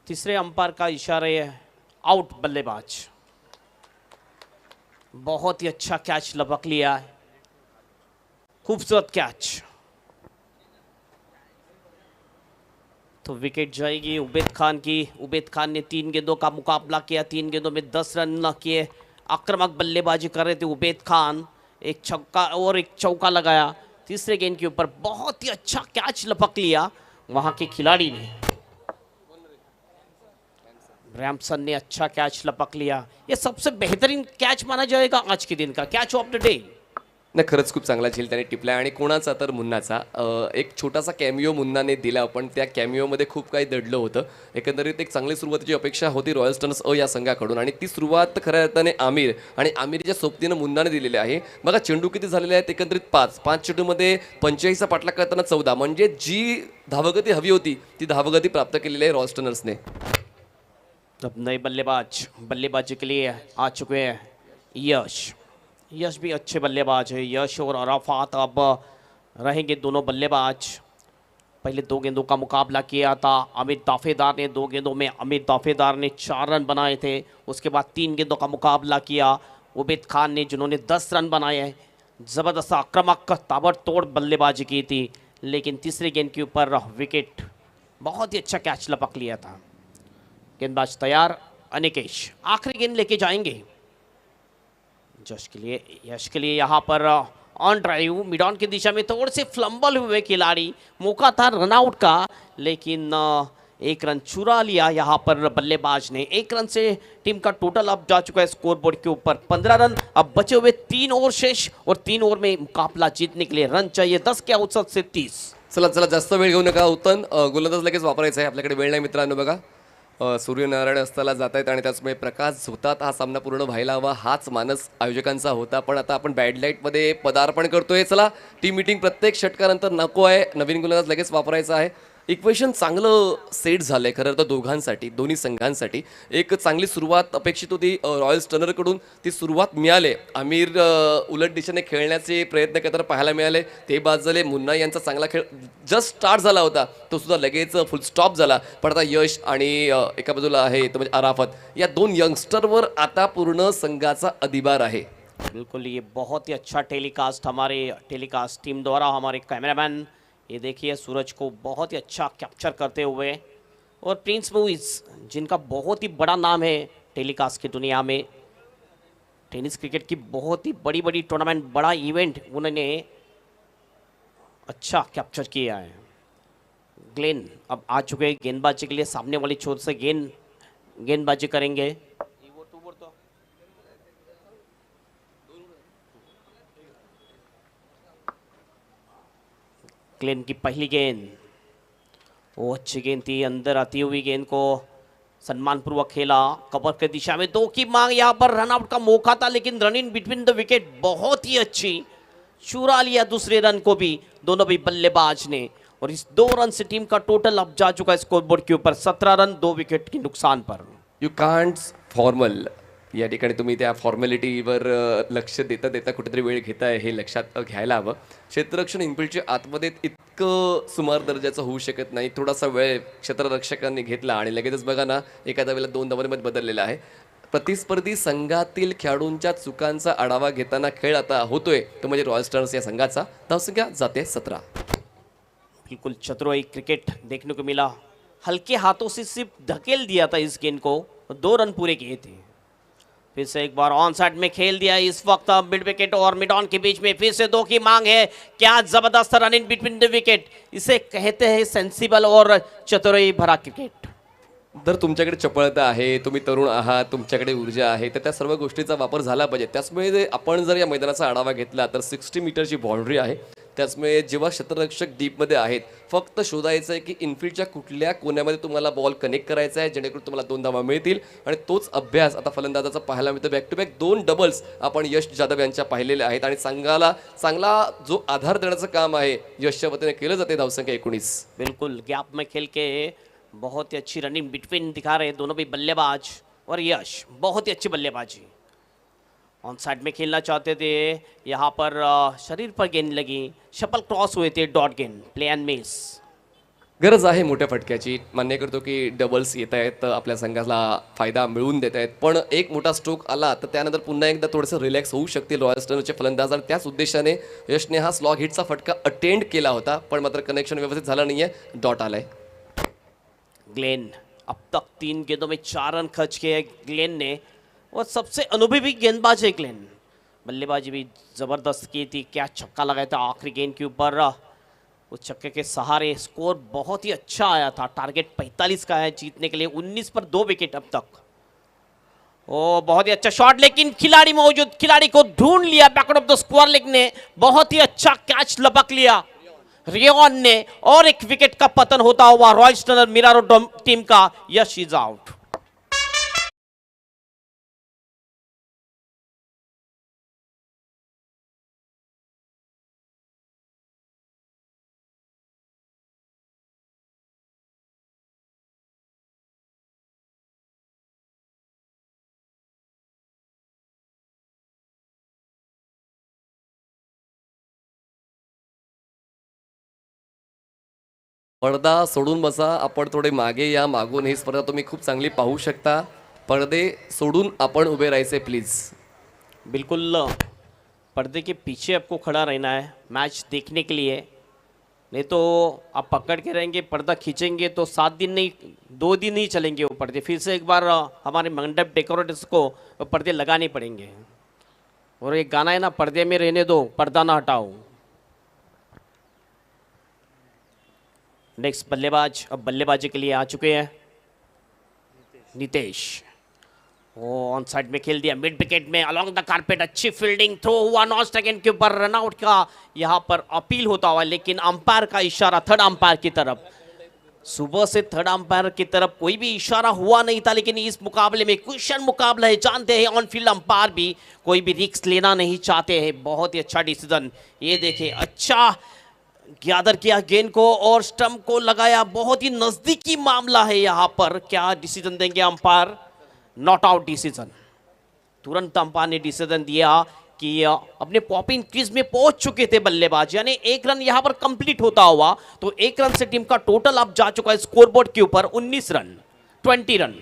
तीसरे अंपायर का इशारा है, आउट बल्लेबाज। बहुत ही अच्छा कैच लपक लिया है, खूबसूरत कैच। तो विकेट जाएगी उबैद खान की। उबैद खान ने 3 गेंदों का मुकाबला किया, 3 गेंदों में 10 रन किए। आक्रामक बल्लेबाजी कर रहे थे उबैद खान, एक छक्का और एक चौका लगाया। तीसरे गेंद के ऊपर बहुत ही अच्छा कैच लपक लिया वहां के खिलाड़ी ने। रैमसन ने अच्छा कैच लपक लिया। ये सबसे बेहतरीन कैच माना जाएगा आज के दिन का, कैच ऑफ द डे। नाही, खरंच खूप चांगला झेल त्याने टिपला आणि कोणाचा तर मुन्नाचा एक छोटासा कॅमिओ मुन्नाने दिला, पण त्या कॅमिओमध्ये खूप काही दडलं होतं. एकंदरीत एक चांगली सुरुवातीची अपेक्षा होती रॉयल स्टर्न्स या संघाकडून आणि ती सुरुवात खऱ्या अर्थाने आमिर आणि आमिरच्या सोबतीनं मुन्नाने दिलेली आहे. बघा चेंडू किती झालेले आहेत, एकंदरीत 5 चेंडूमध्ये 85चा पाठलाग करताना 14, म्हणजे जी धावगती हवी होती ती धावगती प्राप्त केलेली आहे रॉयल स्टर्न्सने. अब नए बल्लेबाज बल्लेबाजी के लिए आ चुके हैं यश। यश भी अच्छे बल्लेबाज है। यश और अराफात अब रहेंगे दोनों बल्लेबाज। पहले 2 गेंदों का मुकाबला किया था अमित दाफेदार ने। 2 गेंदों में अमित दाफेदार ने 4 रन बनाए थे। उसके बाद 3 गेंदों का मुकाबला किया उबैद खान ने, जिन्होंने 10 रन बनाए हैं। ज़बरदस्त आक्रामक ताबड़तोड़ बल्लेबाजी की थी, लेकिन तीसरे गेंद के ऊपर विकेट। बहुत ही अच्छा कैच लपक लिया था। गेंदबाज तैयार, अनिकेश आखिरी गेंद लेके जाएंगे यश के लिए यहाँ पर ऑन ड्राइव मिड ऑन की दिशा में थोड़े से फ्लम्बल हुए खिलाड़ी। मौका था रनआउट का, लेकिन 1 रन चुरा लिया यहाँ पर बल्लेबाज ने। 1 रन से टीम का टोटल अब जा चुका है स्कोरबोर्ड के ऊपर 15 रन। अब बचे हुए 3 ओवर शेष, और 3 ओवर में मुकाबला जीतने के लिए रन चाहिए 10 के औसत से 30। चला चला, जास्त वेळ घेऊ नका. उत्तन गोलंदाज लगेच वापरायचा आहे, आपल्याकडे वेळ नाही मित्रांनो. बघा सूर्यनारायण अस्ताला जात आहेत आणि त्याचमुळे प्रकाश झोतात हा सामना पूर्ण व्हायला हवा, हाच मानस आयोजकांचा होता. पण आता आपण बॅड लाईटमध्ये पदार्पण करतोय. चला, टीम मीटिंग प्रत्येक षटकानंतर नको आहे, नवीन गोलंदाज लगेच वापरायचा आहे. इक्वेशन चांगलं सेट झालंय खरं तर दोघांसाठी, दोन्ही संघांसाठी. एक चांगली सुरुवात अपेक्षित होती रॉयल स्टर्नरकडून, ती सुरुवात मिळाली. आमिर उलट दिशेने खेळण्याचे प्रयत्न करताना पाहायला मिळाले, ते बाद झाले. मुन्ना यांचा चांगला खेळ जस्ट स्टार्ट झाला होता, तो सुद्धा लगेच फुल स्टॉप झाला. पण आता यश आणि एका बाजूला आहे तो म्हणजे अराफत, या 2 यंगस्टरवर आता पूर्ण संघाचा अधिभार आहे. बिल्कुल, ये बहुत ही अच्छा टेलीकास्ट हमारे टेलीकास्ट टीम द्वारा, हमारे कैमरामैन ये देखिए सूरज को बहुत ही अच्छा कैप्चर करते हुए। और प्रिंस मूवीज, जिनका बहुत ही बड़ा नाम है टेलीकास्ट की दुनिया में, टेनिस क्रिकेट की बहुत ही बड़ी बड़ी टूर्नामेंट, बड़ा इवेंट उन्होंने अच्छा कैप्चर किया है। ग्लेन अब आ चुके हैं गेंदबाजी के लिए, सामने वाली छोर से गेंदबाजी करेंगे। ग्लेन की पहली गेंद, वो अच्छी गेंद थी, अंदर आती हुई गेंद को सम्मानपूर्वक खेला, कवर की दिशा में 2 की मांग। यहाँ पर रनआउट का मौका था, लेकिन run in between the wicket बहुत ही अच्छी, चुरा लिया दूसरे रन को भी दोनों भी बल्लेबाज ने। और इस 2 रन से टीम का टोटल अब जा चुका है स्कोरबोर्ड के ऊपर 17 रन 2 विकेट के नुकसान पर। यू कांट फॉर्मल, या ठिकाणी तुम्ही त्या फॉर्मॅलिटीवर लक्ष देता देता कुठेतरी वेळ घेताय, हे लक्षात घ्यायला हवं. क्षेत्ररक्षण इनफिल्डच्या आतमध्ये इतकं सुमार दर्जाचं होऊ शकत नाही. थोडासा वेळ क्षेत्ररक्षकांनी घेतला आणि लगेचच बघा ना, एखाद्या वेळेला 2 धावांमध्ये बदललेला आहे. प्रतिस्पर्धी संघातील खेळाडूंच्या चुकांचा आढावा घेताना खेळ आता होतोय, तो म्हणजे रॉयल स्टर्न्स या संघाचा. धावसंख्या जाते 17. बिल्कुल चतुराई क्रिकेट देखने को मिला, हल्के हाथों से सिर्फ धकेल दिया था इस गेंद को, 2 रन पूरे किए थे। फिर से एक बार ऑन साइड में खेल दिया इस वक्त मिड विकेट और मिड ऑन के बीच में, फिर से 2 की मांग है। क्या जबरदस्त run in between the wicket, इसे कहते हैं सेंसिबल और चतुराई भरा क्रिकेट। जर तुमच्याकडे चपळता आहे, तुम्ही तरुण आहात, तुमच्याकडे ऊर्जा आहे, तर त्या सर्व गोष्टीचा वापर झाला पाहिजे. त्याचमुळे आपण जर या मैदानाचा आढावा घेतला तर 60 मीटरची बाउंड्री आहे. त्याचमुळे जेव्हा क्षेत्ररक्षक डीपमध्ये आहेत, फक्त शोधायचं आहे की इनफिल्डच्या कुठल्या कोण्यामध्ये तुम्हाला बॉल कनेक्ट करायचा आहे, जेणेकरून तुम्हाला 2 धावा मिळतील. आणि तोच अभ्यास आता फलंदाजाचा पाहायला मिळतो. बॅक टू बॅक 2 डबल्स आपण यश जाधव यांच्या पाहिलेल्या आहेत आणि संघाला चांगला जो आधार देण्याचं काम आहे यशच्या वतीने केलं जाते. धावसंख्या 19. बिल्कुल गैप में खेल के बहुत ही अच्छी रनिंग बिटवीन दिखा रहे दोनों भी बल्लेबाज, और यश बहुत ही अच्छी बल्लेबाजी। ऑन साइड में खेलना चाहते थे, यहाँ पर शरीर पर गेंद लगी, शपल क्रॉस हुए थे, डॉट गेंद, प्ले एंड मिस। गरज आहे मोठ्या फटक्याची. मान्य करतो की डबल्स येत आहेत, आपल्या संघाला फायदा मिळवून देत आहेत, पण एक मोठा स्ट्रोक आला तर त्यानंतर पुन्हा एकदा थोडंसं रिलॅक्स होऊ शकतील रॉयल स्टर्नचे फलंदाज. आणि त्याच उद्देशाने यशने हा स्लॉग हिटचा फटका अटेंड केला होता, पण मात्र कनेक्शन व्यवस्थित झालं नाहीये, डॉट आलाय. ग्लेन अब तक 3 गेंदों में 4 रन खर्च किए ग्लेन ने, और सबसे अनुभवी गेंदबाज है ग्लेन. बल्लेबाजी भी ज़बरदस्त की थी, क्या छक्का लगाया था आखिरी गेंद के ऊपर. उस छक्के के सहारे स्कोर बहुत ही अच्छा आया था. टारगेट 45 का है जीतने के लिए, 19 पर 2 विकेट अब तक. ओ बहुत ही अच्छा शॉट, लेकिन खिलाड़ी मौजूद, खिलाड़ी को ढूंढ लिया backward of the square leg ने. बहुत ही अच्छा कैच लपक लिया रियोन ने, और एक विकेट का पतन होता हुआ रॉयल स्टर्नर मिरारो टीम का. यश इज आउट. पडदा सोडून बसा, आपण थोडे मागे या. मागून ही स्पर्धा तुम्ही खूप चांगली पाहू शकता. पडदे सोडून आपण उभे राहायचे प्लीज. बिल्कुल पर्दे के पीछे आपको खड़ा रहना है मैच देखने के लिए, नहीं तो आप पकड़ के रहेंगे, पर्दा खींचेंगे तो 7 दिन नहीं 2 दिन ही चलेंगे वो पर्दे. फिर से एक बार हमारे मंडप डेकोरेटर्स को वो पर्दे लगाने पड़ेंगे. और एक गाना है ना, पर्दे में रहने दो पर्दा ना हटाओ. नेक्स्ट बल्लेबाज अब बल्लेबाजी के लिए आ चुके हैं नितेश. वो ऑन साइड में खेल दिया मिड विकेट में अलोंग द कारपेट. अच्छी फील्डिंग, थ्रो हुआ नॉन सेकेंड के ऊपर, रनआउट का यहाँ पर अपील होता हुआ, लेकिन अंपायर का इशारा थर्ड अंपायर की तरफ. सुबह से थर्ड अंपायर की तरफ कोई भी इशारा हुआ नहीं था, लेकिन इस मुकाबले में क्वेश्चन मुकाबला है. जानते हैं ऑन फील्ड अंपायर भी कोई भी रिस्क लेना नहीं चाहते हैं. बहुत ही अच्छा डिसीजन. ये देखें, अच्छा गैदर किया गेंद को और स्टंप को लगाया. बहुत ही नजदीकी मामला है यहाँ पर. क्या डिसीजन देंगे अंपायर? Not out decision. तुरंत अंपायर ने डिसीजन दिया कि अपने पॉपिंग क्रीज में पहुंच चुके थे बल्लेबाज, यानी 1 रन यहाँ पर कंप्लीट होता हुआ तो 1 रन से टीम का टोटल अब जा चुका है स्कोरबोर्ड के ऊपर 19 रन 20 रन.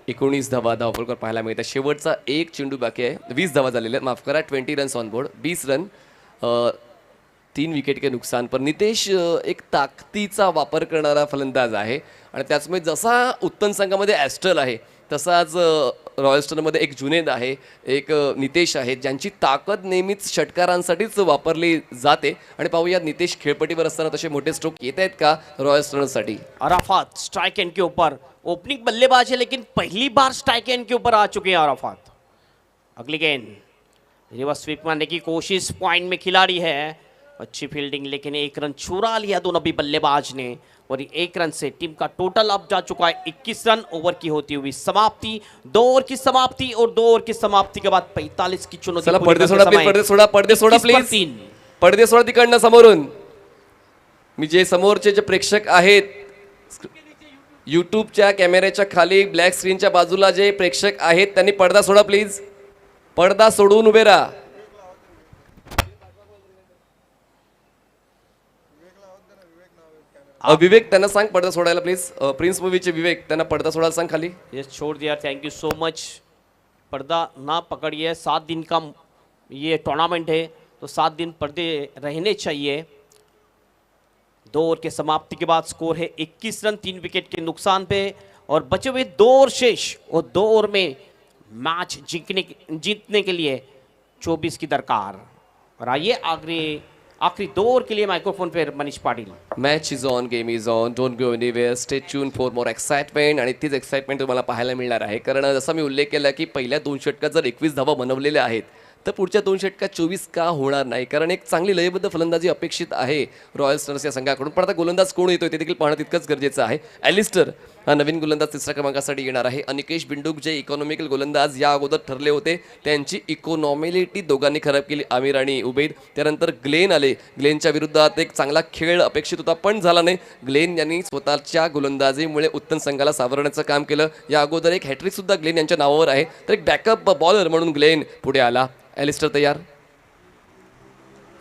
19 धावा धावफलकर पाहायला मिळतात. शेवटचा एक चेंडू बाकी आहे. 20 धावा झालेल्या आहेत, माफ करा. 20 runs on board, 20 run, 3 wicket के नुकसान पर. नितेश एक ताकदीचा वापर करणारा फलंदाज आहे, आणि त्याचमुळे जसा उत्तम संघामध्ये ॲस्ट्रल आहे तसाच रॉयल स्टर्नमध्ये एक जुनेद आहे, एक नितेश आहे, ज्यांची ताकद नेहमीच षटकारांसाठीच वापरली जाते. आणि पाहूया नितेश खेळपट्टीवर असताना तसे मोठे स्ट्रोक येत आहेत का रॉयल स्टर्नसाठी. अराफात स्ट्राइक एंड के ऊपर ओपनिंग बल्लेबाज है, लेकिन पहली बार स्ट्राइक एंड के ऊपर आ चुके हैं अराफात. अगली गेंद रिवर्स स्वीप मारने की कोशिश, पॉइंट में खिलाड़ी है. अच्छी फील्डिंग, लेकिन 1 रन चुरा लिया दोनों भी बल्लेबाज ने, और 1 रन से टीम का टोटल अब जा चुका है 21 रन. ओवर की होती हुई समाप्ति, 2 ओवर की समाप्ति, और 2 ओवर की समाप्ति के बाद 45 की चुनौती. चला पडदे सोडा प्लीज, पडदे सोडा, पडदे सोडा 21 पर प्लीज, 3. पडदे सोडा तिकडनं समोरून. मी जे समोरचे जे प्रेक्षक आहेत, यूट्यूबच्या कॅमेऱ्याच्या खाली ब्लॅक स्क्रीनच्या बाजूला जे प्रेक्षक आहेत त्यांनी पडदा सोडा प्लीज. पडदा सोडून उभे राहा. विवेक त्यांना सांग पडदा सोडायला प्लीज. प्रिन्स मूवीचे विवेक, त्यांना पडदा सोडायला सांग खाली. ये छोड़ दिया, थैंक यू सो मच. पर्दा ना पकड़िए, 7 दिन का ये टूर्नामेंट है तो 7 दिन पर्दे रहने चाहिए. 2 ओवर के समाप्ति के बाद स्कोर है 21 रन 3 विकेट के नुकसान पे, और बचे हुए 2 ओवर शेष, और 2 ओवर में मैच जीतने के लिए 24 की दरकार. और आइए आखिरी 2 ओवर के लिए microphone per Manish Patil. Match is on, game is on, don't go anywhere, stay tune for more excitement. आणि तीच एक्साइटमेंट तुम्हाला पाहायला मिळणार आहे, कारण जसा मी उल्लेख केला की पहिल्या 2 षटकात जर 21 धावा बनवलेल्या आहेत तर पुढच्या 2 षटकात 24 का होणार नाही, कारण एक चांगली लयबद्ध फलंदाजी अपेक्षित आहे रॉयल स्टर्न्स या संघाकडून. पण आता गोलंदाज कोण येतोय ते देखील पाहणं तितकंच गरजेचं आहे. ॲलिस्टर हा नवीन गोलंदाज 3ऱ्या क्रमांकासाठी येणार आहे. अनिकेश बिंडूक जे इकॉनॉमिकल गोलंदाज या अगोदर ठरले होते, त्यांची इकॉनॉमिलिटी दोघांनी खराब केली, आमिर आणि उबैद. त्यानंतर ग्लेन आले. ग्लेनच्या विरुद्धात एक चांगला खेळ अपेक्षित होता पण झाला नाही. ग्लेन यांनी स्वतःच्या गोलंदाजीमुळे उत्तम संघाला सावरण्याचं काम केलं. या अगोदर एक हॅट्रिक सुद्धा ग्लेन यांच्या नावावर आहे, तर एक बॅकअप बॉलर म्हणून ग्लेन पुढे आला. ॲलिस्टर तयार.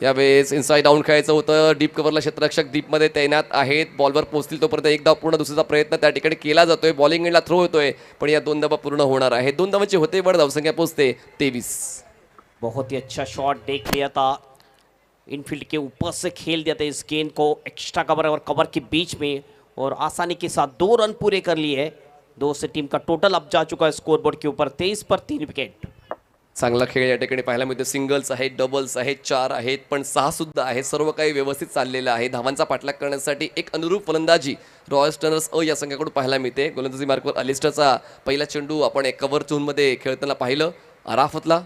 यावेळेस इनसाइड डाऊन खेळायचं होतं. डीप कव्हरला क्षेत्ररक्षक डीपमध्ये तैनात आहेत. बॉलवर पोहोचतील तोपर्यंत एक धाव पूर्ण दुसरीचा प्रयत्न त्या ठिकाणी केला जातोय. बॉलिंग एंडला थ्रो होतोय पण या 2 धावा पूर्ण होणार आहे. 2 धावांची होते बड धावसंख्या पोहोचते 23. बहुत ही अच्छा शॉट देख लिया था, इनफील्ड के ऊपर से खेल दिया था इस गेंद को एक्स्ट्रा कवर और कवर के बीच में, और आसानी के साथ 2 रन पूरे कर लिए. 2 से टीम का टोटल अब जा चुका है स्कोरबोर्ड के ऊपर 23 पर 3 विकेट. चांगला खेळ या ठिकाणी पाहायला मिळतो. सिंगल्स आहेत, डबल्स आहेत, 4 आहेत, पण 6 सुद्धा आहे. सर्व काही व्यवस्थित चाललेलं आहे. धावांचा पाठलाग करण्यासाठी एक अनुरूप फलंदाजी रॉयल स्टनर्स या संघाकडून पाहायला मिळते. गोलंदाजी मार्कवर अलिस्टरचा पहिला चेंडू आपण एक कव्हर झोनमध्ये खेळताना पाहिलं. अराफतला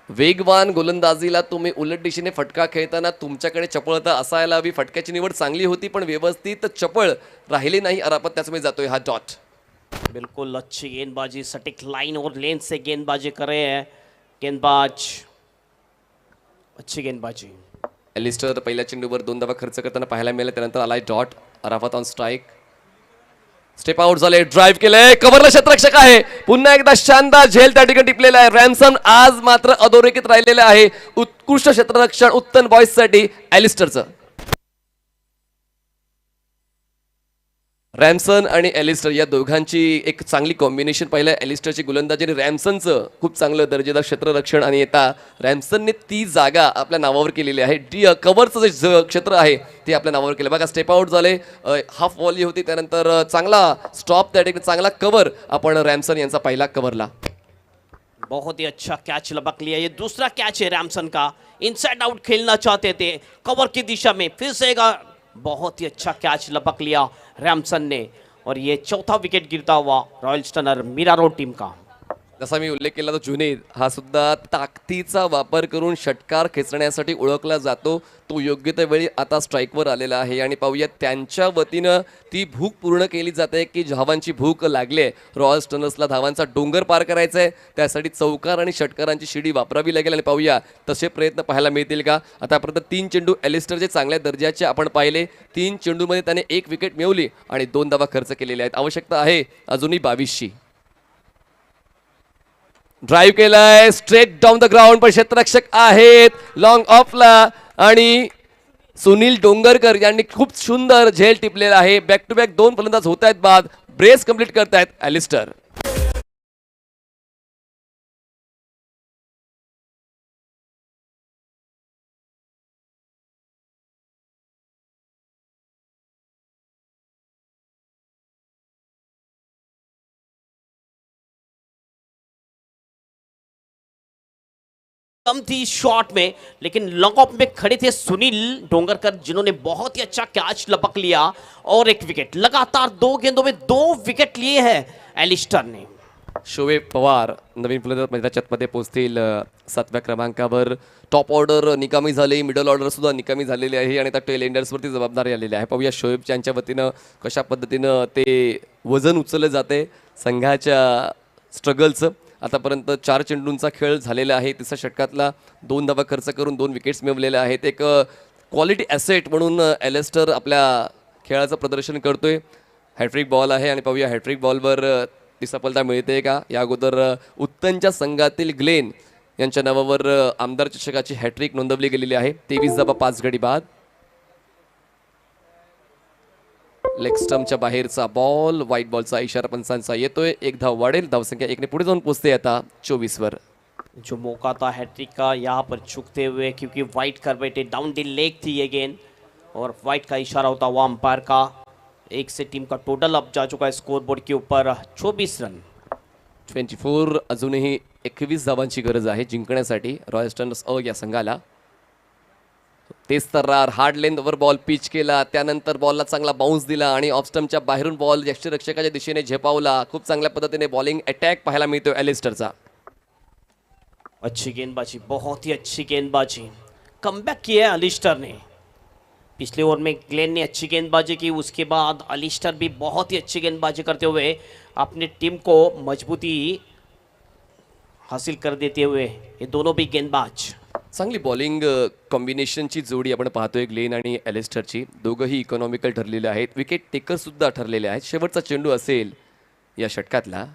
वेगवान गोलंदाजीला तुम्ही उलट दिशेने फटका खेळताना तुमच्याकडे चपळता असायला हवी. फटक्याची निवड चांगली होती पण व्यवस्थित चपळ राहिले नाही अराफत, त्याचमुळे जातोय हा डॉट. बिल्कुल अच्छी गेंदबाजी, सटीक लाइन और लेंथ से गेंदबाजी कर रहे हैं गेंदबाज, अच्छी गेंदबाजी. एलिस्टर पहिल्या चेंडूवर 2 धावा खर्च करताना पाहायला मिळाले. त्यानंतर आलाय dot. Arafat on strike. Step out झाले, ड्राईव्ह केलंय, कव्हरला क्षेत्ररक्षक आहे. पुन्हा एकदा शानदार झेल त्या ठिकाणी टिपलेला आहे. रॅमसन आज मात्र अधोरेखित राहिलेलं आहे. उत्कृष्ट क्षेत्ररक्षण उत्तम बॉयजसाठी एलिस्टरचं. रॅमसन आणि एलिस्टर या दोघांची एक चांगली कॉम्बिनेशन पाहिलं. एलिस्टरची गोलंदाजी आणि रॅमसनचं खूप चांगलं दर्जेदार क्षेत्ररक्षण, आणि आता रॅमसनने ती जागा आपल्या नावावर केलेली आहे. कव्हरचं जे क्षेत्र आहे ते आपल्या नावावर केलं. बघा स्टेप आउट झाले, हाफ वॉली होती, त्यानंतर चांगला स्टॉप त्या ठिकाणी, चांगला कव्हर आपण रॅमसन यांचा पहिला कव्हरला. बहुत ही अच्छा कैच लपक लिया. ये दूसरा कैच है रैमसन का, इनसाइड आउट खेलना चाहते थे कवर की दिशा में, फिर से बहुत ही अच्छा कैच लपक लिया रैमसन ने, और ये चौथा विकेट गिरता हुआ royal stunner Mira road team का. जसा मी उल्लेख केला तो जुनेद हा सुद्धा ताकदीचा वापर करून षटकार खेचण्यासाठी ओळखला जातो. तो योग्य त्या वेळी आता स्ट्राईकवर आलेला आहे आणि पाहूया त्यांच्या वतीनं ती भूक पूर्ण केली जाते की धावांची भूक लागली आहे. रॉयल स्टनर्सला धावांचा डोंगर पार करायचा आहे, त्यासाठी चौकार आणि षटकारांची शिडी वापरावी लागेल आणि पाहूया तसे प्रयत्न पाहायला मिळतील का. आतापर्यंत 3 चेंडू एलिस्टरचे चांगल्या दर्जाचे आपण पाहिले. 3 चेंडूमध्ये त्याने 1 विकेट मिळवली आणि 2 धावा खर्च केलेल्या आहेत. आवश्यकता आहे अजूनही 22ची. ड्राईव्ह केलाय स्ट्रेट डाऊन द ग्राउंड, पण क्षेत्ररक्षक आहेत लॉंग ऑफला आणि सुनील डोंगरकर यांनी खूप सुंदर झेल टिपलेला आहे. बॅक टू बॅक 2 फलंदाज होत आहेत बाद. ब्रेस कंप्लीट करतायत एलिस्टर. कम थी शॉट में, लेकिन लॉन्ग ऑफ में खड़े थे सुनील डोंगरकर, जिन्होंने बहुत ही अच्छा कैच लपक लिया और 1 विकेट. लगातार 2 गेंदों में 2 विकेट लिए हैं एलिस्टर ने. शोएब पवार नवीन फलंदाज मैदानामध्ये पोहोचतील 7व्या क्रमांकावर. टॉप ऑर्डर निकामी झाली, मिडल ऑर्डर सुद्धा निकामी झालेली आहे आणि आता टेल एंडर्सवरती जबाबदारी आलेली आहे. पाहूया शोएब यांच्या वतीनं कशा पद्धतीनं ते वजन उचललं जाते संघाच्या स्ट्रगलचं. आतापर्यंत 4 चेंडूंचा खेळ झालेला आहे. तिसऱ्या षटकातला 2 धावा खर्च करून 2 विकेट्स मिळवलेल्या आहेत. एक क्वालिटी ॲसेट म्हणून एलिस्टर आपल्या खेळाचं प्रदर्शन करतोय. हॅट्रिक बॉल आहे आणि पाहूया हॅट्रिक बॉलवर ती सफलता मिळते का. या अगोदर उत्तनच्या संघातील ग्लेन यांच्या नावावर आमदार चषकाची हॅट्रिक नोंदवली गेलेली आहे. 23 धावा 5 गडी बाद. लेग स्टम्पच्या बाहेरचा बॉल, व्हाईट बॉलचा इशारा पंचांचा येतोय. 1 धाव वाढेल, धावसंख्या 1 ने पुढे जाऊन पोहोचते आता 24 वर. जो मौका था हैट्रिक का यहाँ पर चूकते हुए, क्योंकि वाइट कर बैठे, डाउन द लेग थी ये गेंद और वाइट का इशारा होता हुआ अंपायर का. 1 से टीम का टोटल अब जा चुका है स्कोरबोर्ड के ऊपर 24 रन. 24. अजूनही 21 धावांची गरज आहे जिंकण्यासाठी रॉयल स्टनर्स या संघाला. तेच तर्रार हार्ड लेंथवर बॉल पिच केला, त्यानंतर बॉलला चांगला बाउन्स दिला आणि ऑफ स्टंपच्या बाहेरून बॉल यष्टीरक्षकाच्या दिशेने झेपावला. खूप चांगल्या पद्धतीने बॉलिंग अटॅक पाहायला मिळतो एलिस्टरचा. अच्छी गेंदबाजी, बहुत ही अच्छी गेंदबाजी. कमबैक किया है अलिस्टर ने. पिछले ओवर में ग्लेन ने अच्छी गेंदबाजी की, उसके बाद अलिस्टर भी बहुत ही अच्छी गेंदबाजी करते हुए अपनी टीम को मजबूती हासिल कर देते हुए ये दोनों भी गेंदबाज. चांगली बॉलिंग कॉम्बिनेशनची जोडी आपण पाहतोय ग्लेन आणि एलिस्टरची. दोघंही इकॉनॉमिकल ठरलेले आहेत, विकेट टेकर सुद्धा ठरलेले आहेत. शेवटचा चेंडू असेल या षटकातला.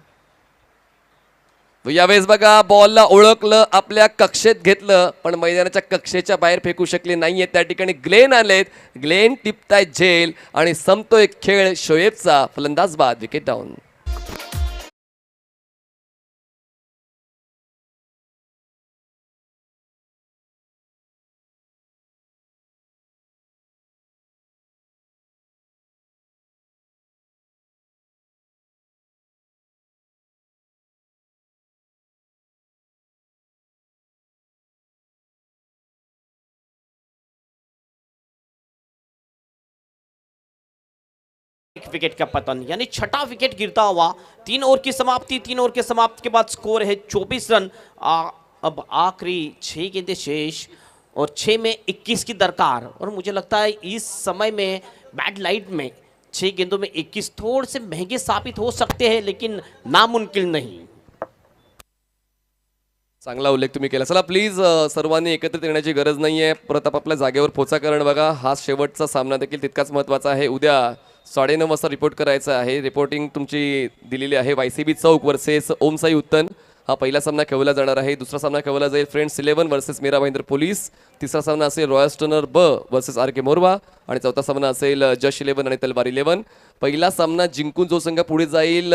यावेळेस बघा बॉलला ओळखलं, आपल्या कक्षेत घेतलं, पण मैदानाच्या कक्षेच्या बाहेर फेकू शकले नाहीये. त्या ठिकाणी ग्लेन आलेत, ग्लेन टिपतायत झेल आणि संपतोय खेळ. शोएबचा फलंदाज बाद, विकेट डाऊन. एक विकेट का पतन, यानी छठा विकेट गिरता हुआ। 3 ओवर की समाप्ति, 3 ओवर के समाप्ति के बाद स्कोर है 24 रन। अब आखिरी 6 गेंदें शेष और 6 में 21 की दरकार। और मुझे लगता है इस समय में बैड लाइट में 6 गेंदों में 21 थोड़े से महंगे साबित हो सकते हैं, लेकिन नामुमकिन नहीं। चांगला उल्लेख तुम्ही केला. चला प्लीज सर्वांनी एकत्रित येण्याची गरज नाहीये. परत आपापल्या जागेवर पोचा कारण बघा, हा शेवटचा सामना देखील तितकाच महत्त्वाचा आहे. उद्या 9:30 वाजता रिपोर्ट करायचा आहे. रिपोर्टिंग तुमची दिलेली आहे. YCB चौक वर्सेस ओम साई उत्तन हा पहिला सामना खेळवला जाणार आहे. दुसरा सामना खेळवला जाईल friends 11 versus Mira Bhayandar police. तिसरा सामना असेल रॉयल स्टर्नर ब वर्सेस RK मोरवा आणि चौथा सामना असेल जश 11 आणि तलवार 11. पहिला सामना जिंकून जो संघ पुढे जाईल,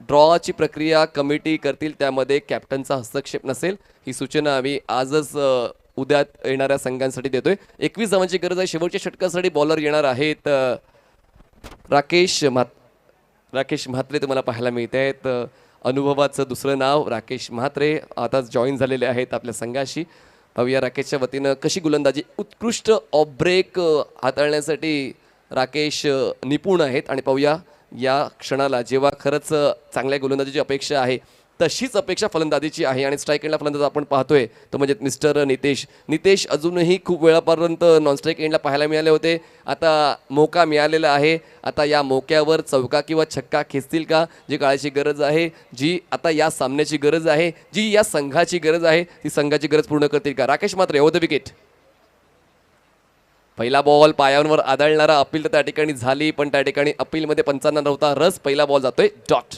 ड्रॉची प्रक्रिया कमिटी करतील, त्यामध्ये कॅप्टनचा हस्तक्षेप नसेल. ही सूचना आम्ही आजच उद्या येणाऱ्या संघांसाठी देतोय. 21 धावांची गरज आहे. शेवटच्या षटकासाठी बॉलर येणार आहेत राकेश म्हात्रे तुम्हाला पाहायला मिळत आहेत. अनुभवाचं दुसरं नाव राकेश म्हात्रे आताच जॉईन झालेले आहेत आपल्या संघाशी. पाहूया राकेशच्या वतीनं कशी गोलंदाजी. उत्कृष्ट ऑफ ब्रेक हाताळण्यासाठी राकेश निपुण आहेत. आणि पाहूया या क्षणाला जेव्हा खरंच चांगल्या गोलंदाजीची अपेक्षा आहे, तशीच अपेक्षा फलंदाजीची आहे. आणि स्ट्राईक एंडला फलंदाज आपण पाहतोय तो म्हणजे मिस्टर नितेश अजूनही खूप वेळापर्यंत नॉनस्ट्राईक एंडला पाहायला मिळाले होते. आता मोका मिळालेला आहे. आता या मोक्यावर चौका किंवा छक्का खेचतील का, जी काळाची गरज आहे, जी आता या सामन्याची गरज आहे, जी या संघाची गरज आहे, ती संघाची गरज पूर्ण करतील का. राकेश मात्रे ओव्हर द विकेट. पहिला बॉल पायांवर आदळणारा अपील तर त्या ठिकाणी झाली, पण त्या ठिकाणी अपीलमध्ये पंचांना नव्हता रस. पहिला बॉल जातोय डॉट.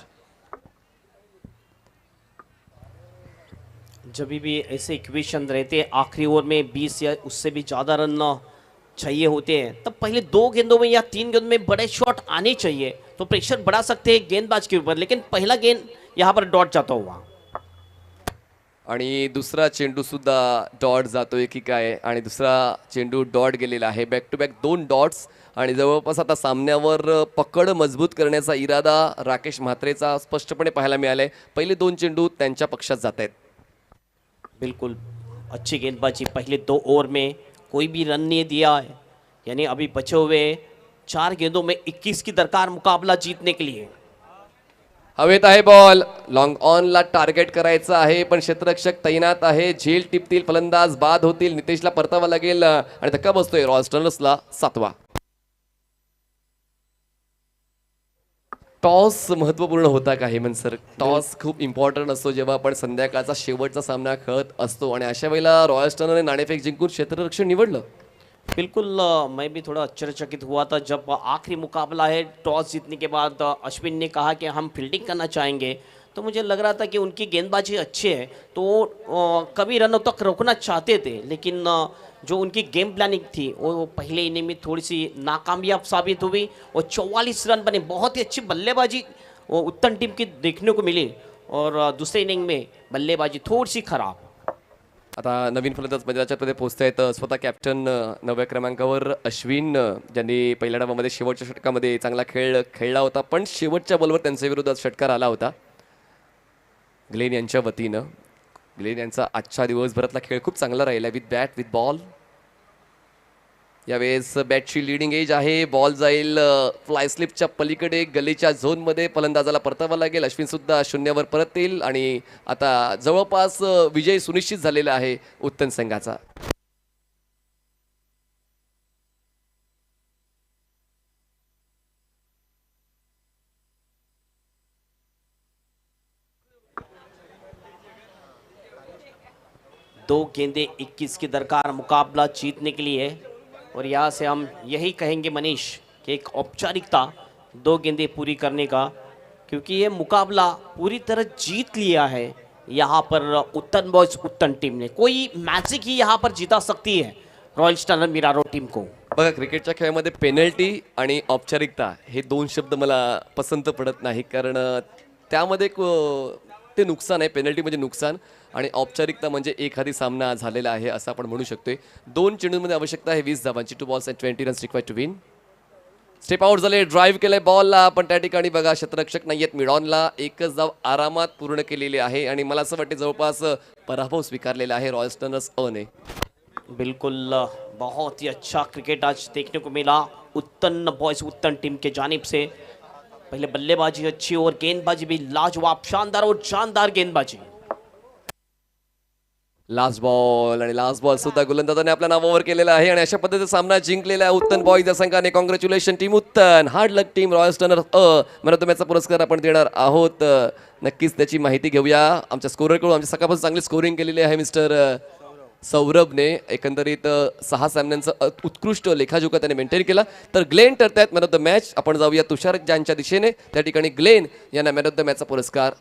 जब भी ऐसे इक्वेशन रहते हैं आखिरी ओवर में 20 या उससे भी ज़्यादा रन चाहिए होते हैं, तब पहले 2 गेंदों में या 3 गेंदों में बड़े शॉट आने चाहिए तो प्रेशर बढ़ा सकते हैं गेंदबाज के ऊपर, लेकिन पहला गेंद यहाँ पर डॉट जाता हुआ. आणि दुसरा चेंडू सुद्धा डॉट जातोय की काय, आणि दुसरा चेंडू डॉट गेलेला आहे. Back to back 2 dots. आणि जवळपास आता सामन्यावर पकड मजबूत करण्याचा इरादा राकेश म्हात्रेचा स्पष्टपणे पाहायला मिळालाय. पहिले 2 चेंडू त्यांच्या पक्षात जात आहेत. बिल्कुल अच्छी गेंदबाजी. पहले 2 ओवर में कोई भी रन नहीं दिया है, यानी अभी बचे हुए 4 गेंदों में 21 की दरकार मुकाबला जीतने के लिए. हवेत आहे बॉल, लॉंग ऑनला टार्गेट करायचं आहे, पण क्षेत्ररक्षक तैनात आहे. झेल टिपतील, फलंदाज बाद होतील. नितेशला परतावा लागेल आणि धक्का बसतोय रॉयल स्टर्नर्सला 7वा. टॉस महत्त्वपूर्ण होता का हेमंत सर? टॉस खूप इम्पॉर्टंट असतो जेव्हा आपण संध्याकाळचा शेवटचा सामना खेळत असतो, आणि अशा वेळेला रॉयल स्टर्नरने नाणेफेक जिंकून क्षेत्ररक्षण निवडलं. बिल्कुल मैं भी थोड़ा आश्चर्यचकित हुआ था जब आखिरी मुकाबला है, टॉस जीतने के बाद अश्विन ने कहा कि हम फील्डिंग करना चाहेंगे, तो मुझे लग रहा था कि उनकी गेंदबाजी अच्छी है तो कभी रनों तक रोकना चाहते थे, लेकिन जो उनकी गेम प्लानिंग थी वो पहले इनिंग में थोड़ी सी नाकामयाब साबित हुई और 44 रन बने. बहुत ही अच्छी बल्लेबाजी वो उत्तम टीम की देखने को मिली, और दूसरे इनिंग में बल्लेबाजी थोड़ी सी खराब. आता नवीन फलंदाज मैदानामध्ये पोहोचत आहेत. स्वतः कॅप्टन 9व्या क्रमांकावर अश्विन, ज्यांनी पहिल्या डावामध्ये शेवटच्या षटकामध्ये चांगला खेळ खेळला होता, पण शेवटच्या बॉलवर त्यांच्या विरोधात षटकार आला होता. ग्लेन यांच्या वतीनं ग्लेन यांचा आजच्या दिवसभरातला खेळ खूप चांगला राहिला. With bat with ball. यावेळेस बॅटची लिडिंग एज आहे. बॉल जाईल फ्लाय स्लिपच्या पलीकडे गलीच्या झोनमध्ये. फलंदाजाला परतावा लागेल. अश्विन सुद्धा शून्यावर परत येईल आणि आता जवळपास विजय सुनिश्चित झालेला आहे उत्तम संघाचा. दो गेंदे 21 की दरकार मुकाबला जीतने के लिए, और यहाँ से हम यही कहेंगे मनीष कि एक औपचारिकता 2 गेंदें पूरी करने का, क्योंकि ये मुकाबला पूरी तरह जीत लिया है. यहाँ पर उत्तन बॉयज उत्तन टीम ने कोई मैजिक ही यहाँ पर जिता सकती है रॉयल स्टर्नर मिरारो टीम को. बघा क्रिकेटच्या खेळामध्ये पेनल्टी आणि औपचारिकता हे दोन शब्द मला पसंत पडत नाही कारण त्यामध्ये ते नुकसान आहे. पेनल्टी म्हणजे नुकसान आणि औपचारिकता म्हणजे एखादी सामना झालेला आहे असं आपण म्हणू शकतोय. 2 चेंडूंमध्ये आवश्यकता आहे 20 धावांची. 2 balls and 20 runs required to win. Step out झाले, ड्राईव्ह केलंय बॉलला, पण त्या ठिकाणी बघा क्षेत्ररक्षक नाहीयेत. मिडॉनला एकच धाव आरामात पूर्ण केलेली आहे आणि मला असं वाटते जवळपास पराभव स्वीकारलेला आहे रॉयल स्टर्नर्स ने. बिल्कुल बहुत ही अच्छा क्रिकेट आज देखने को मिला उत्तन बॉयज उत्तन टीम के जानिब से. पहले बल्लेबाजी अच्छी और गेंदबाजी भी लाजवाब, शानदार और शानदार गेंदबाजी. लास्ट बॉल आणि लास्ट बॉल सुद्धा गोलंदाजाने आपल्या नावावर केलेला आहे आणि अशा पद्धतीचा सामना जिंकलेला आहे उत्तन बॉईज या संघाने. Congratulation team Uttan. Hard luck team Royal Stunner man of the मॅचचा पुरस्कार आपण देणार आहोत. नक्कीच त्याची माहिती घेऊया आमच्या स्कोररकडून. आमच्या सकाळपासून चांगली स्कोरिंग केलेली आहे मिस्टर सौरभने. एकंदरीत 6 सामन्यांचा उत्कृष्ट लेखाजोखा त्याने मेंटेन केला. तर ग्लेन ठरतायत मॅन ऑफ द मॅच. आपण जाऊया तुषार ज्यांच्या दिशेने. त्या ठिकाणी ग्लेन यांना मॅन ऑफ द मॅचचा पुरस्कार